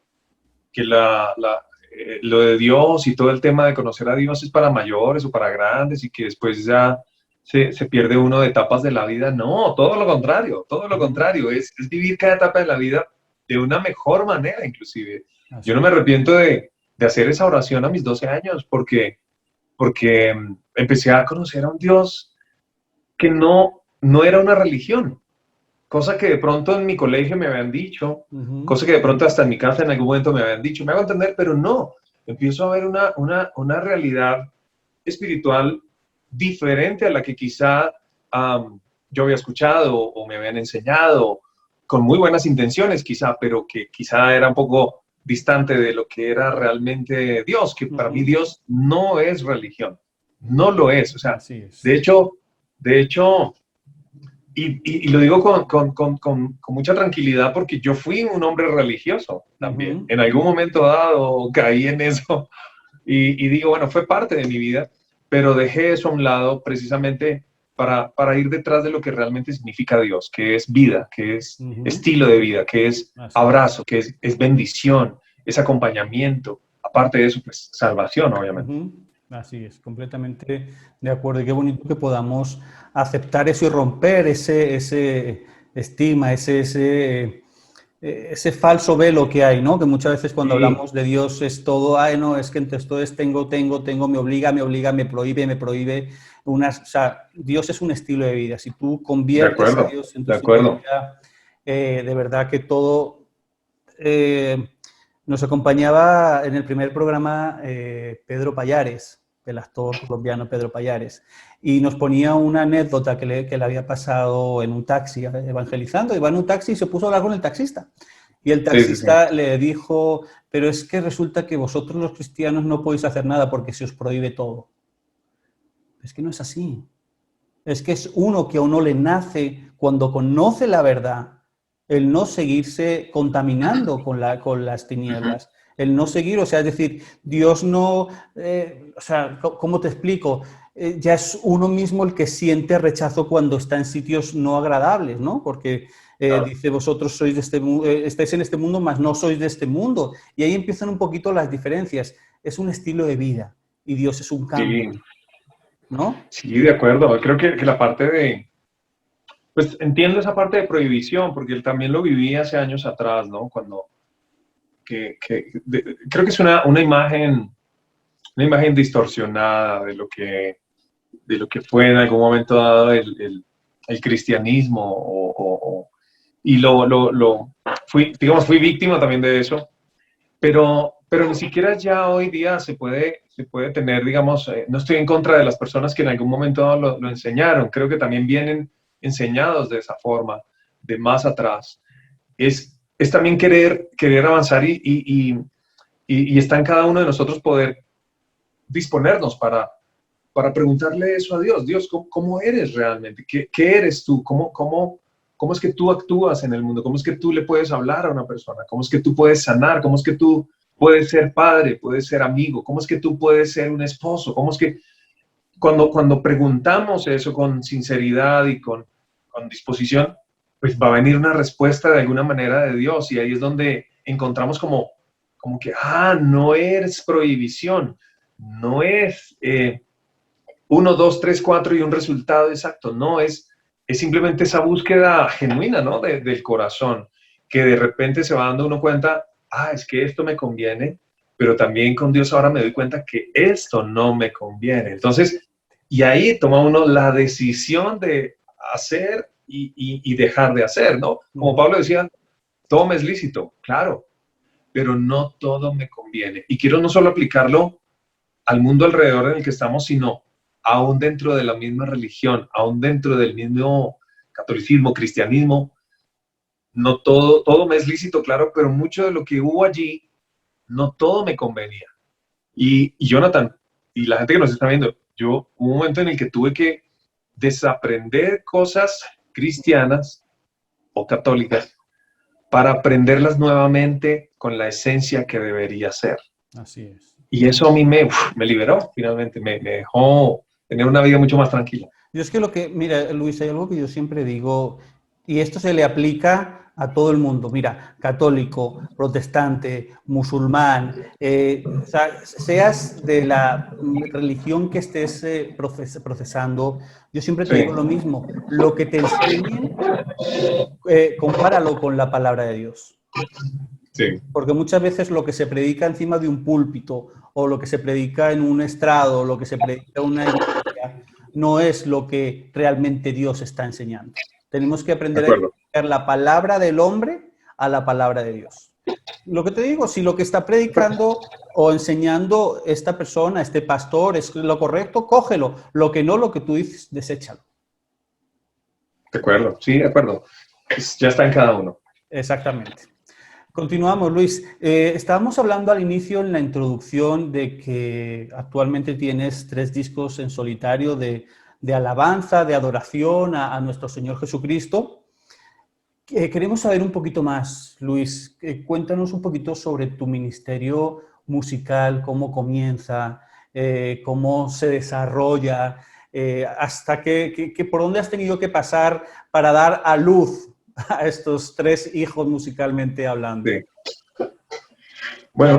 lo de Dios y todo el tema de conocer a Dios es para mayores o para grandes y que después ya se pierde uno de etapas de la vida. No, todo lo contrario, es vivir cada etapa de la vida de una mejor manera inclusive. Yo no me arrepiento de hacer esa oración a mis 12 años porque empecé a conocer a un Dios que no era una religión, cosa que de pronto en mi colegio me habían dicho, cosa que de pronto hasta en mi casa en algún momento me habían dicho, me hago entender, pero no, empiezo a ver una realidad espiritual diferente a la que quizá yo había escuchado o me habían enseñado, con muy buenas intenciones quizá, pero que quizá era un poco distante de lo que era realmente Dios, que para mí Dios no es religión, no lo es, o sea, de hecho, y lo digo con mucha tranquilidad porque yo fui un hombre religioso también, en algún momento dado caí en eso y digo, bueno, fue parte de mi vida, pero dejé eso a un lado precisamente para ir detrás de lo que realmente significa Dios, que es vida, que es estilo de vida, que es abrazo, que es bendición, es acompañamiento. Aparte de eso, pues salvación, obviamente. Así es, completamente de acuerdo. Y qué bonito que podamos aceptar eso y romper ese estigma, ese falso velo que hay, ¿no? Que muchas veces cuando hablamos de Dios es todo, ay, no, es que entonces todo es tengo, me obliga, me prohíbe. O sea, Dios es un estilo de vida. Si tú conviertes a Dios en tu estilo de vida, de verdad que todo... nos acompañaba en el primer programa Pedro Pallares, el actor colombiano Pedro Pallares, y nos ponía una anécdota que le había pasado en un taxi evangelizando. Iba en un taxi y se puso a hablar con el taxista. Y el taxista le dijo, pero es que resulta que vosotros los cristianos no podéis hacer nada porque se os prohíbe todo. Es que no es así. Es que es uno que a uno le nace cuando conoce la verdad, el no seguirse contaminando con las tinieblas, el no seguir, o sea, es decir, Dios no, o sea, ¿cómo te explico? Ya es uno mismo el que siente rechazo cuando está en sitios no agradables, ¿no? Porque dice, vosotros sois de estáis en este mundo, mas no sois de este mundo. Y ahí empiezan un poquito las diferencias. Es un estilo de vida y Dios es un cambio, ¿no? Sí, de acuerdo. Creo que la parte de... Pues entiendo esa parte de prohibición, porque él también lo viví hace años atrás, ¿no? Cuando... creo que es una imagen distorsionada de lo que lo que fue en algún momento dado el cristianismo, y fui víctima también de eso, pero ni siquiera ya hoy día se puede tener, digamos, no estoy en contra de las personas que en algún momento dado lo enseñaron, creo que también vienen enseñados de esa forma, de más atrás. Es también querer avanzar y está en cada uno de nosotros poder disponernos para preguntarle eso a Dios. Dios, ¿cómo eres realmente? ¿Qué eres tú? ¿Cómo es que tú actúas en el mundo? ¿Cómo es que tú le puedes hablar a una persona? ¿Cómo es que tú puedes sanar? ¿Cómo es que tú puedes ser padre? ¿Puedes ser amigo? ¿Cómo es que tú puedes ser un esposo? ¿Cómo es que cuando preguntamos eso con sinceridad y con disposición, pues va a venir una respuesta de alguna manera de Dios, y ahí es donde encontramos como que, no es prohibición, no es 1, 2, 3, 4 y un resultado exacto, no, es simplemente esa búsqueda genuina, ¿no? Del corazón, que de repente se va dando uno cuenta, es que esto me conviene, pero también con Dios ahora me doy cuenta que esto no me conviene. Entonces, y ahí toma uno la decisión de hacer y dejar de hacer, ¿no? Como Pablo decía, todo me es lícito, claro, pero no todo me conviene. Y quiero no solo aplicarlo al mundo alrededor en el que estamos, sino aún dentro de la misma religión, aún dentro del mismo catolicismo, cristianismo. No todo me es lícito, claro, pero mucho de lo que hubo allí, no todo me convenía. Y Jonathan, y la gente que nos está viendo, hubo un momento en el que tuve que desaprender cosas cristianas o católicas para aprenderlas nuevamente con la esencia que debería ser. Así es. Y eso a mí me liberó, finalmente, me dejó tener una vida mucho más tranquila. Yo es que mira, Luis, hay algo que yo siempre digo, y esto se le aplica a todo el mundo. Mira, católico, protestante, musulmán, o sea, seas de la religión que estés procesando, yo siempre te digo lo mismo. Lo que te enseñen, compáralo con la palabra de Dios. Sí. Porque muchas veces lo que se predica encima de un púlpito, o lo que se predica en un estrado, o lo que se predica en una iglesia, no es lo que realmente Dios está enseñando. Tenemos que aprender a identificar la palabra del hombre a la palabra de Dios. Lo que te digo, si lo que está predicando o enseñando esta persona, este pastor, es lo correcto, cógelo. Lo que no, lo que tú dices, deséchalo. De acuerdo, sí, de acuerdo. Ya está en cada uno. Exactamente. Continuamos, Luis. Estábamos hablando al inicio, en la introducción, de que actualmente tienes 3 discos en solitario de alabanza, de adoración a nuestro Señor Jesucristo. Queremos saber un poquito más, Luis. Cuéntanos un poquito sobre tu ministerio musical, cómo comienza, cómo se desarrolla, hasta por dónde has tenido que pasar para dar a luz a estos 3 hijos musicalmente hablando. Sí. Bueno,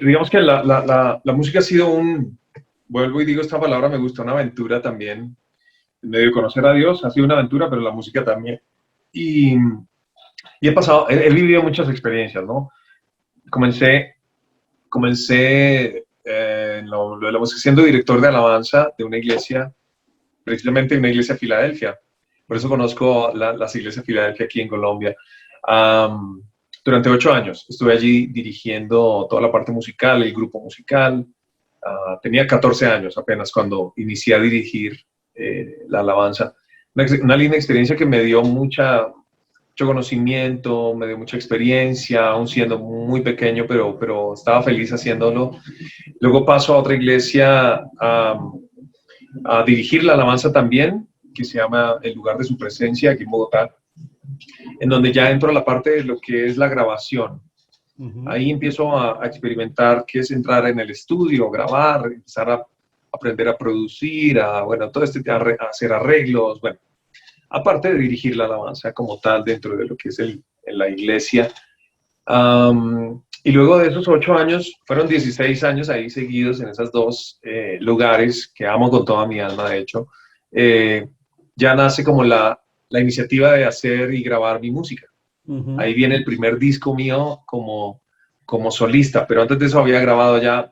digamos que la música ha sido vuelvo y digo esta palabra, me gusta, una aventura también. En medio de conocer a Dios ha sido una aventura, pero la música también. Y he vivido muchas experiencias, ¿no? Comencé lo de la música siendo director de alabanza de una iglesia, precisamente una iglesia de Filadelfia. Por eso conozco las iglesias de Filadelfia aquí en Colombia. Durante 8 años estuve allí dirigiendo toda la parte musical, el grupo musical. Tenía 14 años apenas cuando inicié a dirigir la alabanza. Una linda experiencia que me dio mucho conocimiento, me dio mucha experiencia, aún siendo muy pequeño, pero estaba feliz haciéndolo. Luego paso a otra iglesia a dirigir la alabanza también, que se llama El Lugar de Su Presencia, aquí en Bogotá, en donde ya entro a la parte de lo que es la grabación. Ahí empiezo a experimentar qué es entrar en el estudio, grabar, empezar a aprender a producir, a hacer arreglos, bueno, aparte de dirigir la alabanza como tal dentro de lo que es en la iglesia. Y luego de esos 8 años, fueron 16 años ahí seguidos en esos 2 lugares que amo con toda mi alma, de hecho, ya nace como la iniciativa de hacer y grabar mi música. Ahí viene el primer disco mío como solista, pero antes de eso había grabado ya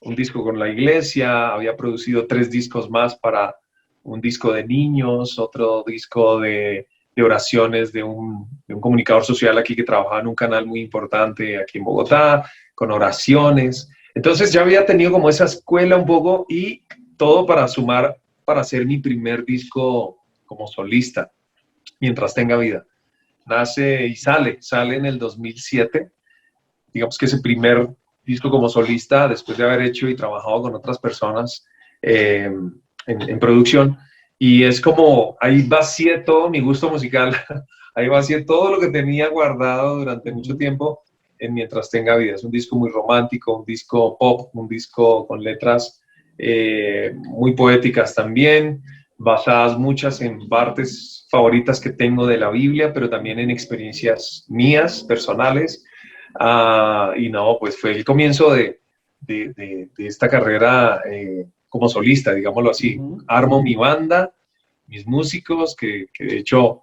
un disco con la iglesia, había producido 3 discos más para un disco de niños, otro disco de oraciones de un comunicador social aquí que trabajaba en un canal muy importante aquí en Bogotá, con oraciones. Entonces ya había tenido como esa escuela un poco y todo para sumar, para hacer mi primer disco como solista, mientras tenga vida. Nace y sale en el 2007, digamos que ese primer disco como solista, después de haber hecho y trabajado con otras personas en producción. Y es como, ahí vacié todo mi gusto musical, ahí vacié todo lo que tenía guardado durante mucho tiempo en Mientras Tenga Vida. Es un disco muy romántico, un disco pop, un disco con letras muy poéticas también, basadas muchas en partes favoritas que tengo de la Biblia, pero también en experiencias mías, personales. Y no, pues fue el comienzo de esta carrera como solista, digámoslo así. Armo mi banda, mis músicos, que de hecho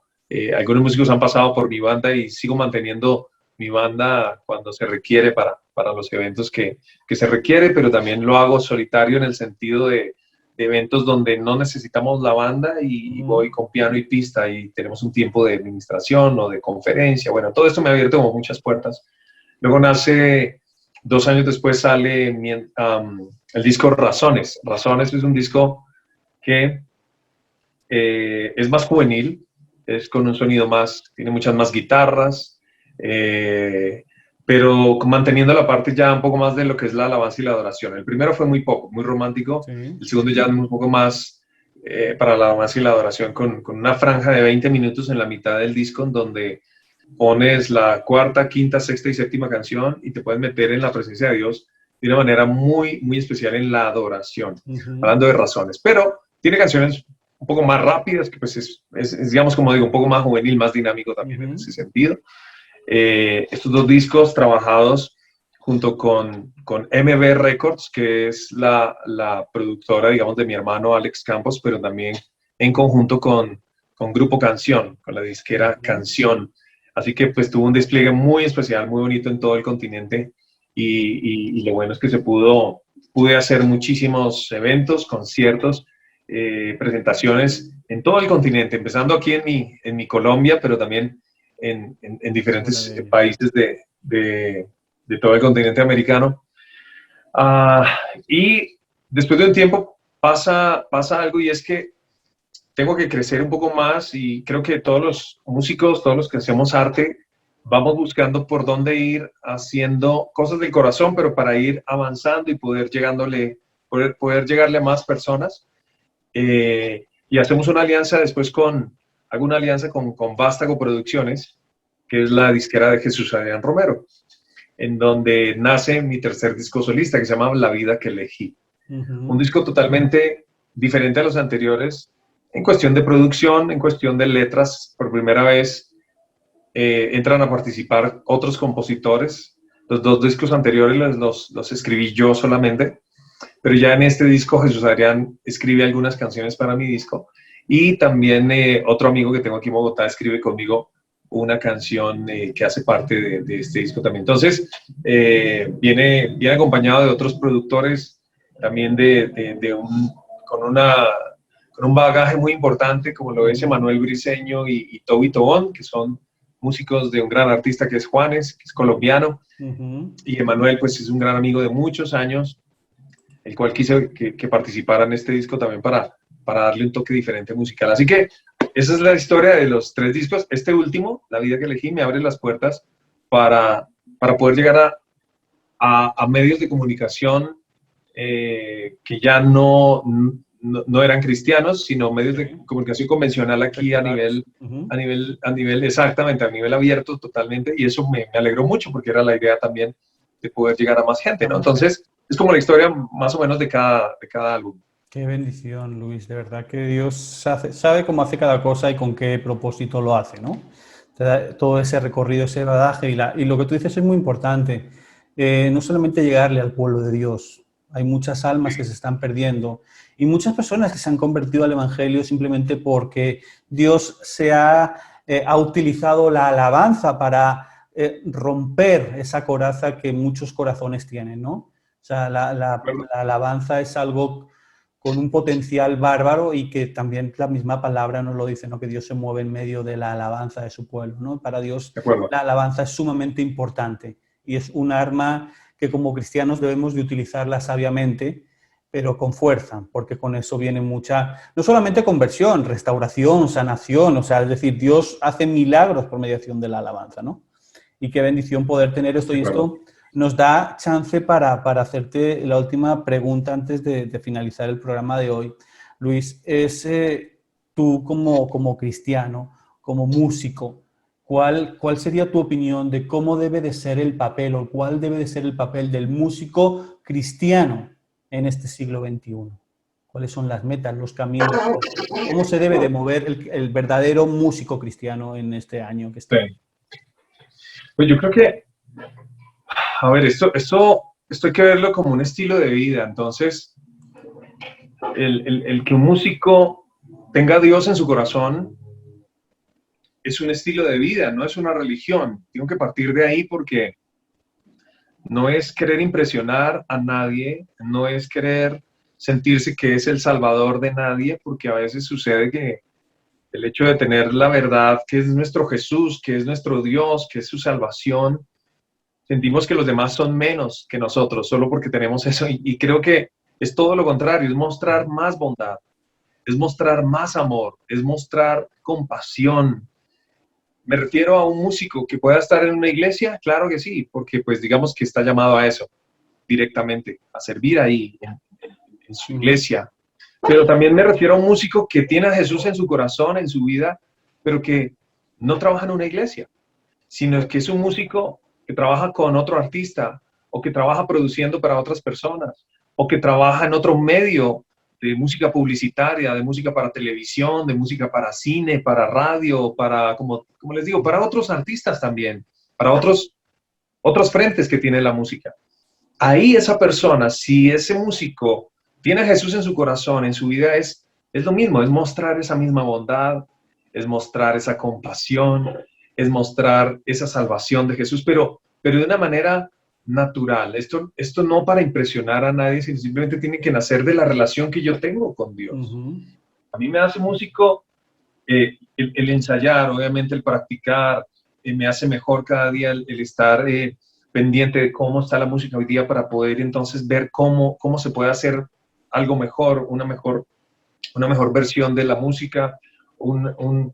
algunos músicos han pasado por mi banda y sigo manteniendo mi banda cuando se requiere para los eventos que se requiere, pero también lo hago solitario en el sentido de eventos donde no necesitamos la banda y voy con piano y pista y tenemos un tiempo de administración o de conferencia. Bueno, todo esto me ha abierto como muchas puertas. Luego nace, 2 años después sale el disco Razones. Razones es un disco que es más juvenil, es con un sonido más, tiene muchas más guitarras, pero manteniendo la parte ya un poco más de lo que es la alabanza y la adoración. El primero fue muy poco, muy romántico, sí. El segundo ya un poco más para la alabanza y la adoración, con una franja de 20 minutos en la mitad del disco, en donde pones la cuarta, quinta, sexta y séptima canción y te puedes meter en la presencia de Dios de una manera muy, muy especial en la adoración, hablando de Razones. Pero tiene canciones un poco más rápidas, que pues es, digamos, como digo, un poco más juvenil, más dinámico también en ese sentido. Estos 2 discos trabajados junto con MB Records, que es la productora, digamos, de mi hermano Alex Campos, pero también en conjunto con Grupo Canción, con la disquera Canción. Así que pues tuvo un despliegue muy especial, muy bonito en todo el continente y lo bueno es que pude hacer muchísimos eventos, conciertos, presentaciones en todo el continente, empezando aquí en mi Colombia, pero también en diferentes países de todo el continente americano. Y después de un tiempo pasa algo y es que tengo que crecer un poco más y creo que todos los músicos, todos los que hacemos arte, vamos buscando por dónde ir haciendo cosas del corazón, pero para ir avanzando y poder llegarle a más personas. Y hacemos una alianza después hago una alianza con Vástago Producciones, que es la disquera de Jesús Adrián Romero, en donde nace mi tercer disco solista, que se llama La Vida que Elegí. Un disco totalmente diferente a los anteriores, en cuestión de producción, en cuestión de letras. Por primera vez entran a participar otros compositores. Los 2 discos anteriores los escribí yo solamente, pero ya en este disco Jesús Adrián escribe algunas canciones para mi disco y también otro amigo que tengo aquí en Bogotá escribe conmigo una canción que hace parte de este disco también. Entonces, viene acompañado de otros productores, también con un bagaje muy importante, como lo es Emanuel Briceño y Toby Tobón, que son músicos de un gran artista que es Juanes, que es colombiano. Y Emanuel, pues, es un gran amigo de muchos años, el cual quise que participara en este disco también para darle un toque diferente musical. Así que esa es la historia de los 3 discos. Este último, La Vida que Elegí, me abre las puertas para poder llegar a medios de comunicación que ya no eran cristianos, sino medios de comunicación convencional aquí a nivel exactamente, a nivel abierto totalmente, y eso me alegró mucho porque era la idea también de poder llegar a más gente, ¿no? Entonces, es como la historia más o menos de cada álbum. Qué bendición, Luis, de verdad que Dios sabe cómo hace cada cosa y con qué propósito lo hace, ¿no? Todo ese recorrido, ese bagaje y lo que tú dices es muy importante, no solamente llegarle al pueblo de Dios, hay muchas almas que se están perdiendo y muchas personas que se han convertido al Evangelio simplemente porque Dios ha utilizado la alabanza para romper esa coraza que muchos corazones tienen, ¿no? sea, la alabanza es algo con un potencial bárbaro y que también la misma palabra nos lo dice, ¿no? Que Dios se mueve en medio de la alabanza de su pueblo, ¿no? Para Dios De acuerdo. la alabanza es sumamente importante y es un arma que como cristianos debemos de utilizarla sabiamente, pero con fuerza, porque con eso viene mucha, no solamente conversión, restauración, sanación, o sea, es decir, Dios hace milagros por mediación de la alabanza, ¿no? Y qué bendición poder tener esto, y esto nos da chance para hacerte la última pregunta antes de finalizar el programa de hoy. Luis, tú como cristiano, como músico, ¿cuál sería tu opinión de cómo debe de ser el papel o cuál debe de ser el papel del músico cristiano en este siglo XXI? ¿Cuáles son las metas, los caminos? ¿Cómo se debe de mover el verdadero músico cristiano en este año que está? Sí. Pues yo creo que, a ver, esto hay que verlo como un estilo de vida. Entonces, el que un músico tenga a Dios en su corazón es un estilo de vida, no es una religión. Tengo que partir de ahí porque no es querer impresionar a nadie, no es querer sentirse que es el salvador de nadie, porque a veces sucede que el hecho de tener la verdad, que es nuestro Jesús, que es nuestro Dios, que es su salvación, sentimos que los demás son menos que nosotros, solo porque tenemos eso. Y creo que es todo lo contrario, es mostrar más bondad, es mostrar más amor, es mostrar compasión. Me refiero a un músico que pueda estar en una iglesia, claro que sí, porque pues digamos que está llamado a eso directamente, a servir ahí, en su iglesia. Pero también me refiero a un músico que tiene a Jesús en su corazón, en su vida, pero que no trabaja en una iglesia, sino que es un músico que trabaja con otro artista, o que trabaja produciendo para otras personas, o que trabaja en otro medio de música publicitaria, de música para televisión, de música para cine, para radio, para, como les digo, para otros artistas también, para otros frentes que tiene la música. Ahí esa persona, si ese músico tiene a Jesús en su corazón, en su vida, es lo mismo, es mostrar esa misma bondad, es mostrar esa compasión, es mostrar esa salvación de Jesús, pero de una manera natural. Esto no para impresionar a nadie, sino simplemente tiene que nacer de la relación que yo tengo con Dios. Uh-huh. A mí me hace músico el ensayar, obviamente el practicar, me hace mejor cada día el estar pendiente de cómo está la música hoy día para poder entonces ver cómo se puede hacer algo mejor, una mejor versión de la música, un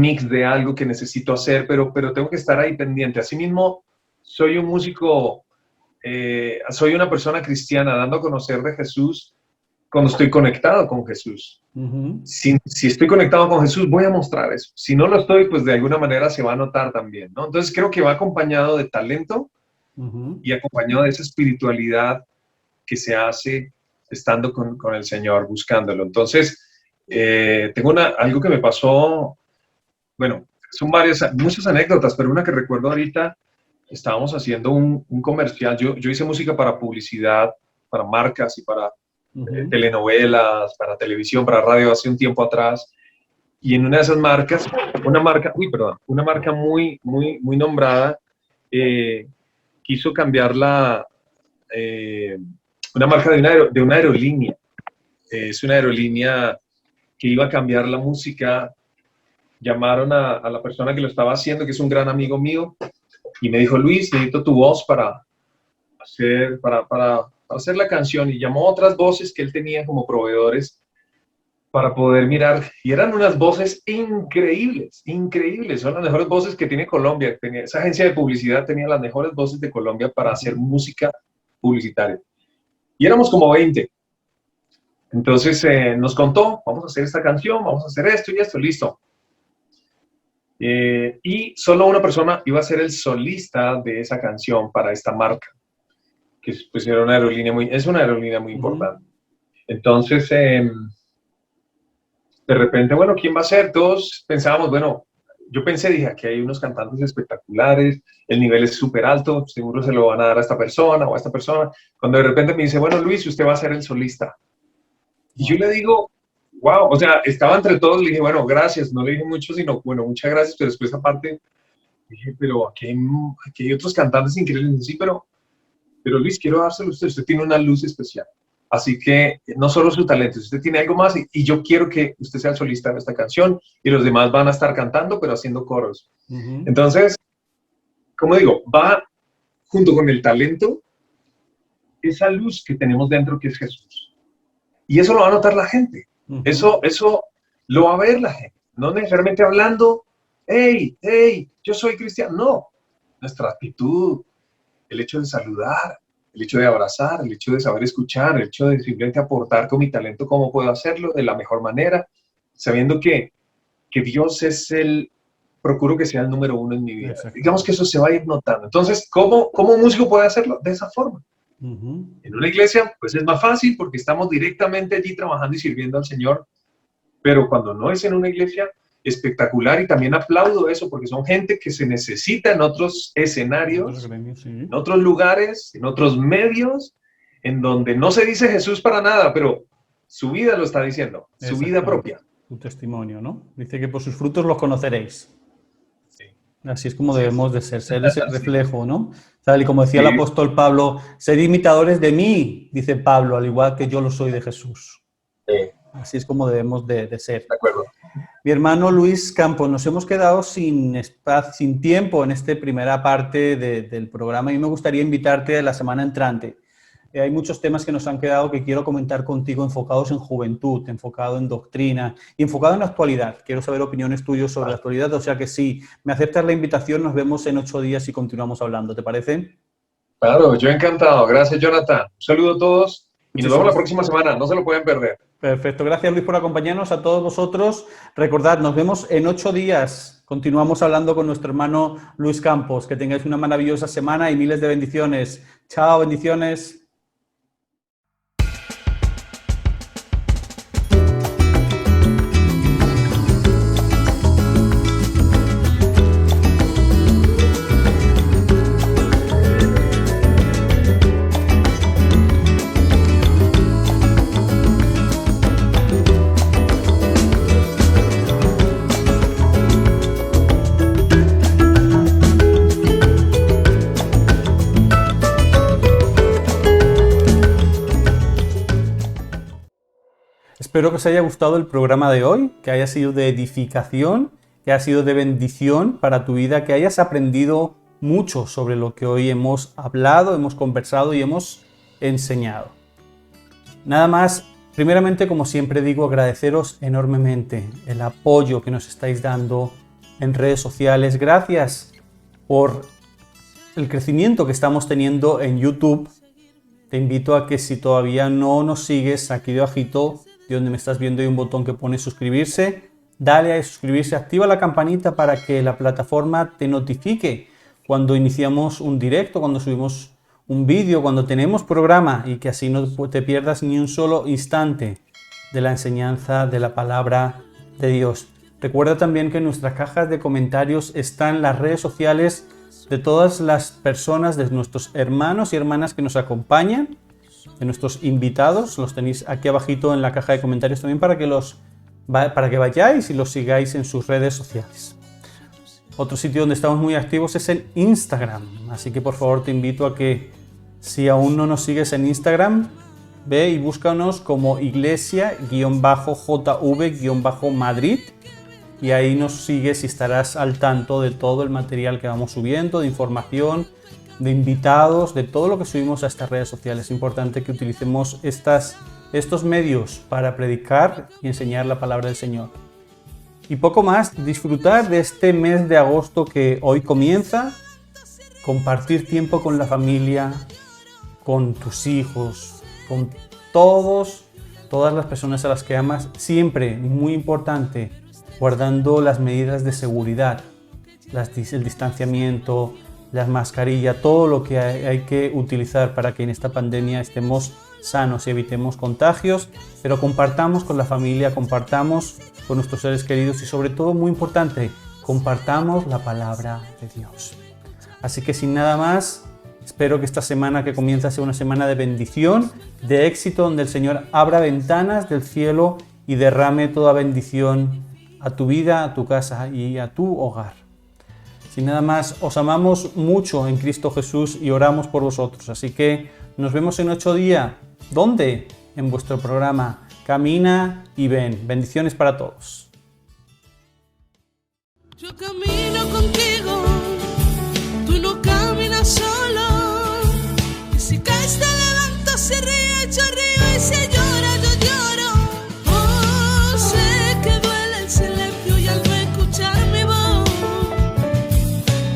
mix de algo que necesito hacer, pero tengo que estar ahí pendiente. Asimismo, soy un músico, soy una persona cristiana dando a conocer de Jesús cuando estoy conectado con Jesús. Uh-huh. Si estoy conectado con Jesús, voy a mostrar eso. Si no lo estoy, pues de alguna manera se va a notar también, ¿no? Entonces creo que va acompañado de talento Uh-huh. y acompañado de esa espiritualidad que se hace estando con el Señor, buscándolo. Entonces, tengo algo que me pasó, bueno, son muchas anécdotas, pero una que recuerdo ahorita, estábamos haciendo un comercial, yo hice música para publicidad, para marcas y para telenovelas, para televisión, para radio hace un tiempo atrás, y en una de esas marcas, una marca muy, muy, muy nombrada, quiso cambiarla, una marca de una aerolínea. Es una aerolínea que iba a cambiar la música. Llamaron a la persona que lo estaba haciendo, que es un gran amigo mío, y me dijo: Luis, necesito tu voz para hacer la canción. Y llamó a otras voces que él tenía como proveedores para poder mirar. Y eran unas voces increíbles, increíbles. Son las mejores voces que tiene Colombia. Esa agencia de publicidad tenía las mejores voces de Colombia para hacer música publicitaria. Y éramos como 20. Entonces nos contó: vamos a hacer esta canción, vamos a hacer esto y esto, listo. Y solo una persona iba a ser el solista de esa canción para esta marca, que pues era una aerolínea es una aerolínea muy importante. Entonces, de repente, bueno, ¿quién va a ser? Todos pensábamos, bueno, dije, aquí hay unos cantantes espectaculares, el nivel es súper alto, seguro se lo van a dar a esta persona o a esta persona. Cuando de repente me dice: bueno, Luis, usted va a ser el solista. Y yo le digo: wow, o sea, estaba entre todos, le dije: bueno, gracias, no le dije mucho, sino, bueno, muchas gracias, pero después aparte, dije: pero aquí hay otros cantantes increíbles. Sí, pero pero Luis, quiero dárselo a usted, usted tiene una luz especial. Así que no solo su talento, usted tiene algo más y yo quiero que usted sea el solista de esta canción y los demás van a estar cantando, pero haciendo coros. Entonces, como digo, va junto con el talento esa luz que tenemos dentro que es Jesús. Y eso lo va a notar la gente. Eso lo va a ver la gente. No necesariamente hablando, hey, yo soy cristiano. No, nuestra actitud, el hecho de saludar, el hecho de abrazar, el hecho de saber escuchar, el hecho de simplemente aportar con mi talento cómo puedo hacerlo de la mejor manera, sabiendo que Dios es procuro que sea el número uno en mi vida. Digamos que eso se va a ir notando. Entonces, ¿cómo un músico puede hacerlo? De esa forma. En una iglesia, pues es más fácil porque estamos directamente allí trabajando y sirviendo al Señor, pero cuando no es en una iglesia, espectacular, y también aplaudo eso porque son gente que se necesita en otros escenarios, en otros lugares, en otros medios, en donde no se dice Jesús para nada, pero su vida lo está diciendo, su vida propia. Su testimonio, ¿no? Dice que por sus frutos los conoceréis. Sí. Así es como debemos de ser ese reflejo, ¿no? Tal y como decía el apóstol Pablo, sed imitadores de mí, dice Pablo, al igual que yo lo soy de Jesús. Así es como debemos de ser. De acuerdo. Mi hermano Luis Campos, nos hemos quedado sin tiempo en esta primera parte del programa y me gustaría invitarte la semana entrante. Hay muchos temas que nos han quedado que quiero comentar contigo enfocados en juventud, enfocado en doctrina y enfocado en la actualidad. Quiero saber opiniones tuyas sobre la actualidad, o sea que si me aceptas la invitación, nos vemos en 8 días y continuamos hablando. ¿Te parece? Claro, yo encantado. Gracias, Jonathan. Un saludo a todos y nos vemos la próxima semana. No se lo pueden perder. Perfecto. Gracias, Luis, por acompañarnos. A todos vosotros. Recordad, nos vemos en 8 días. Continuamos hablando con nuestro hermano Luis Campos. Que tengáis una maravillosa semana y miles de bendiciones. Chao, bendiciones. Espero que os haya gustado el programa de hoy, que haya sido de edificación, que haya sido de bendición para tu vida, que hayas aprendido mucho sobre lo que hoy hemos hablado, hemos conversado y hemos enseñado. Nada más, primeramente, como siempre digo, agradeceros enormemente el apoyo que nos estáis dando en redes sociales. Gracias por el crecimiento que estamos teniendo en YouTube. Te invito a que si todavía no nos sigues, aquí debajito, de donde me estás viendo hay un botón que pone suscribirse, dale a suscribirse, activa la campanita para que la plataforma te notifique cuando iniciamos un directo, cuando subimos un vídeo, cuando tenemos programa y que así no te pierdas ni un solo instante de la enseñanza de la palabra de Dios. Recuerda también que en nuestras cajas de comentarios están las redes sociales de todas las personas, de nuestros hermanos y hermanas que nos acompañan, de nuestros invitados, los tenéis aquí abajito en la caja de comentarios también para que vayáis y los sigáis en sus redes sociales. Otro sitio donde estamos muy activos es en Instagram, así que por favor te invito a que si aún no nos sigues en Instagram, ve y búscanos como iglesia-jv-madrid y ahí nos sigues y estarás al tanto de todo el material que vamos subiendo, de información, de invitados, de todo lo que subimos a estas redes sociales. Es importante que utilicemos estos medios para predicar y enseñar la palabra del Señor. Y poco más, disfrutar de este mes de agosto que hoy comienza, compartir tiempo con la familia, con tus hijos, con todas las personas a las que amas, siempre, muy importante, guardando las medidas de seguridad, el distanciamiento, las mascarillas, todo lo que hay que utilizar para que en esta pandemia estemos sanos y evitemos contagios, pero compartamos con la familia, compartamos con nuestros seres queridos y sobre todo, muy importante, compartamos la palabra de Dios. Así que sin nada más, espero que esta semana que comienza sea una semana de bendición, de éxito, donde el Señor abra ventanas del cielo y derrame toda bendición a tu vida, a tu casa y a tu hogar. Sin nada más, os amamos mucho en Cristo Jesús y oramos por vosotros. Así que nos vemos en 8 días. ¿Dónde? En vuestro programa Camina y Ven. Bendiciones para todos. Yo camino contigo, tú no caminas solo. Y si caes te levanto, si ríes yo río y si lloras yo lloro. Oh, sé que duele el silencio y al no escuchar mi voz,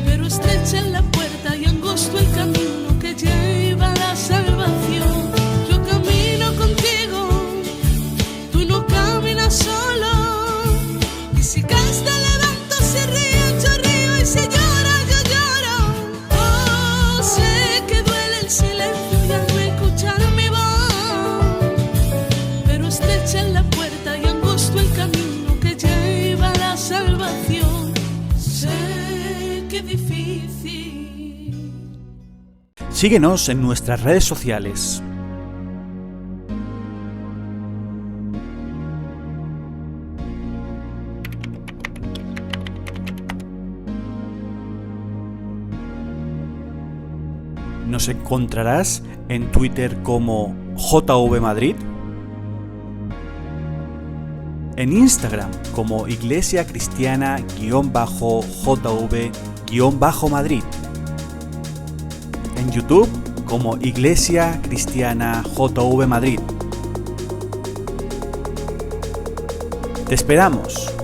pero estrecha es la puerta y angosto el camino que lleva a la salvación. Yo camino contigo, tú no caminas solo. Y si caes te levanto, si ríes yo río y si lloras yo lloro. Oh, sé que duele el silencio y al no escuchar mi voz, pero estrecha es la puerta y angosto el camino que lleva a la salvación. Sé que es difícil. Síguenos en nuestras redes sociales. Nos encontrarás en Twitter como JV Madrid, en Instagram como Iglesia Cristiana_JV_Madrid, en YouTube como Iglesia Cristiana JV Madrid. Te esperamos.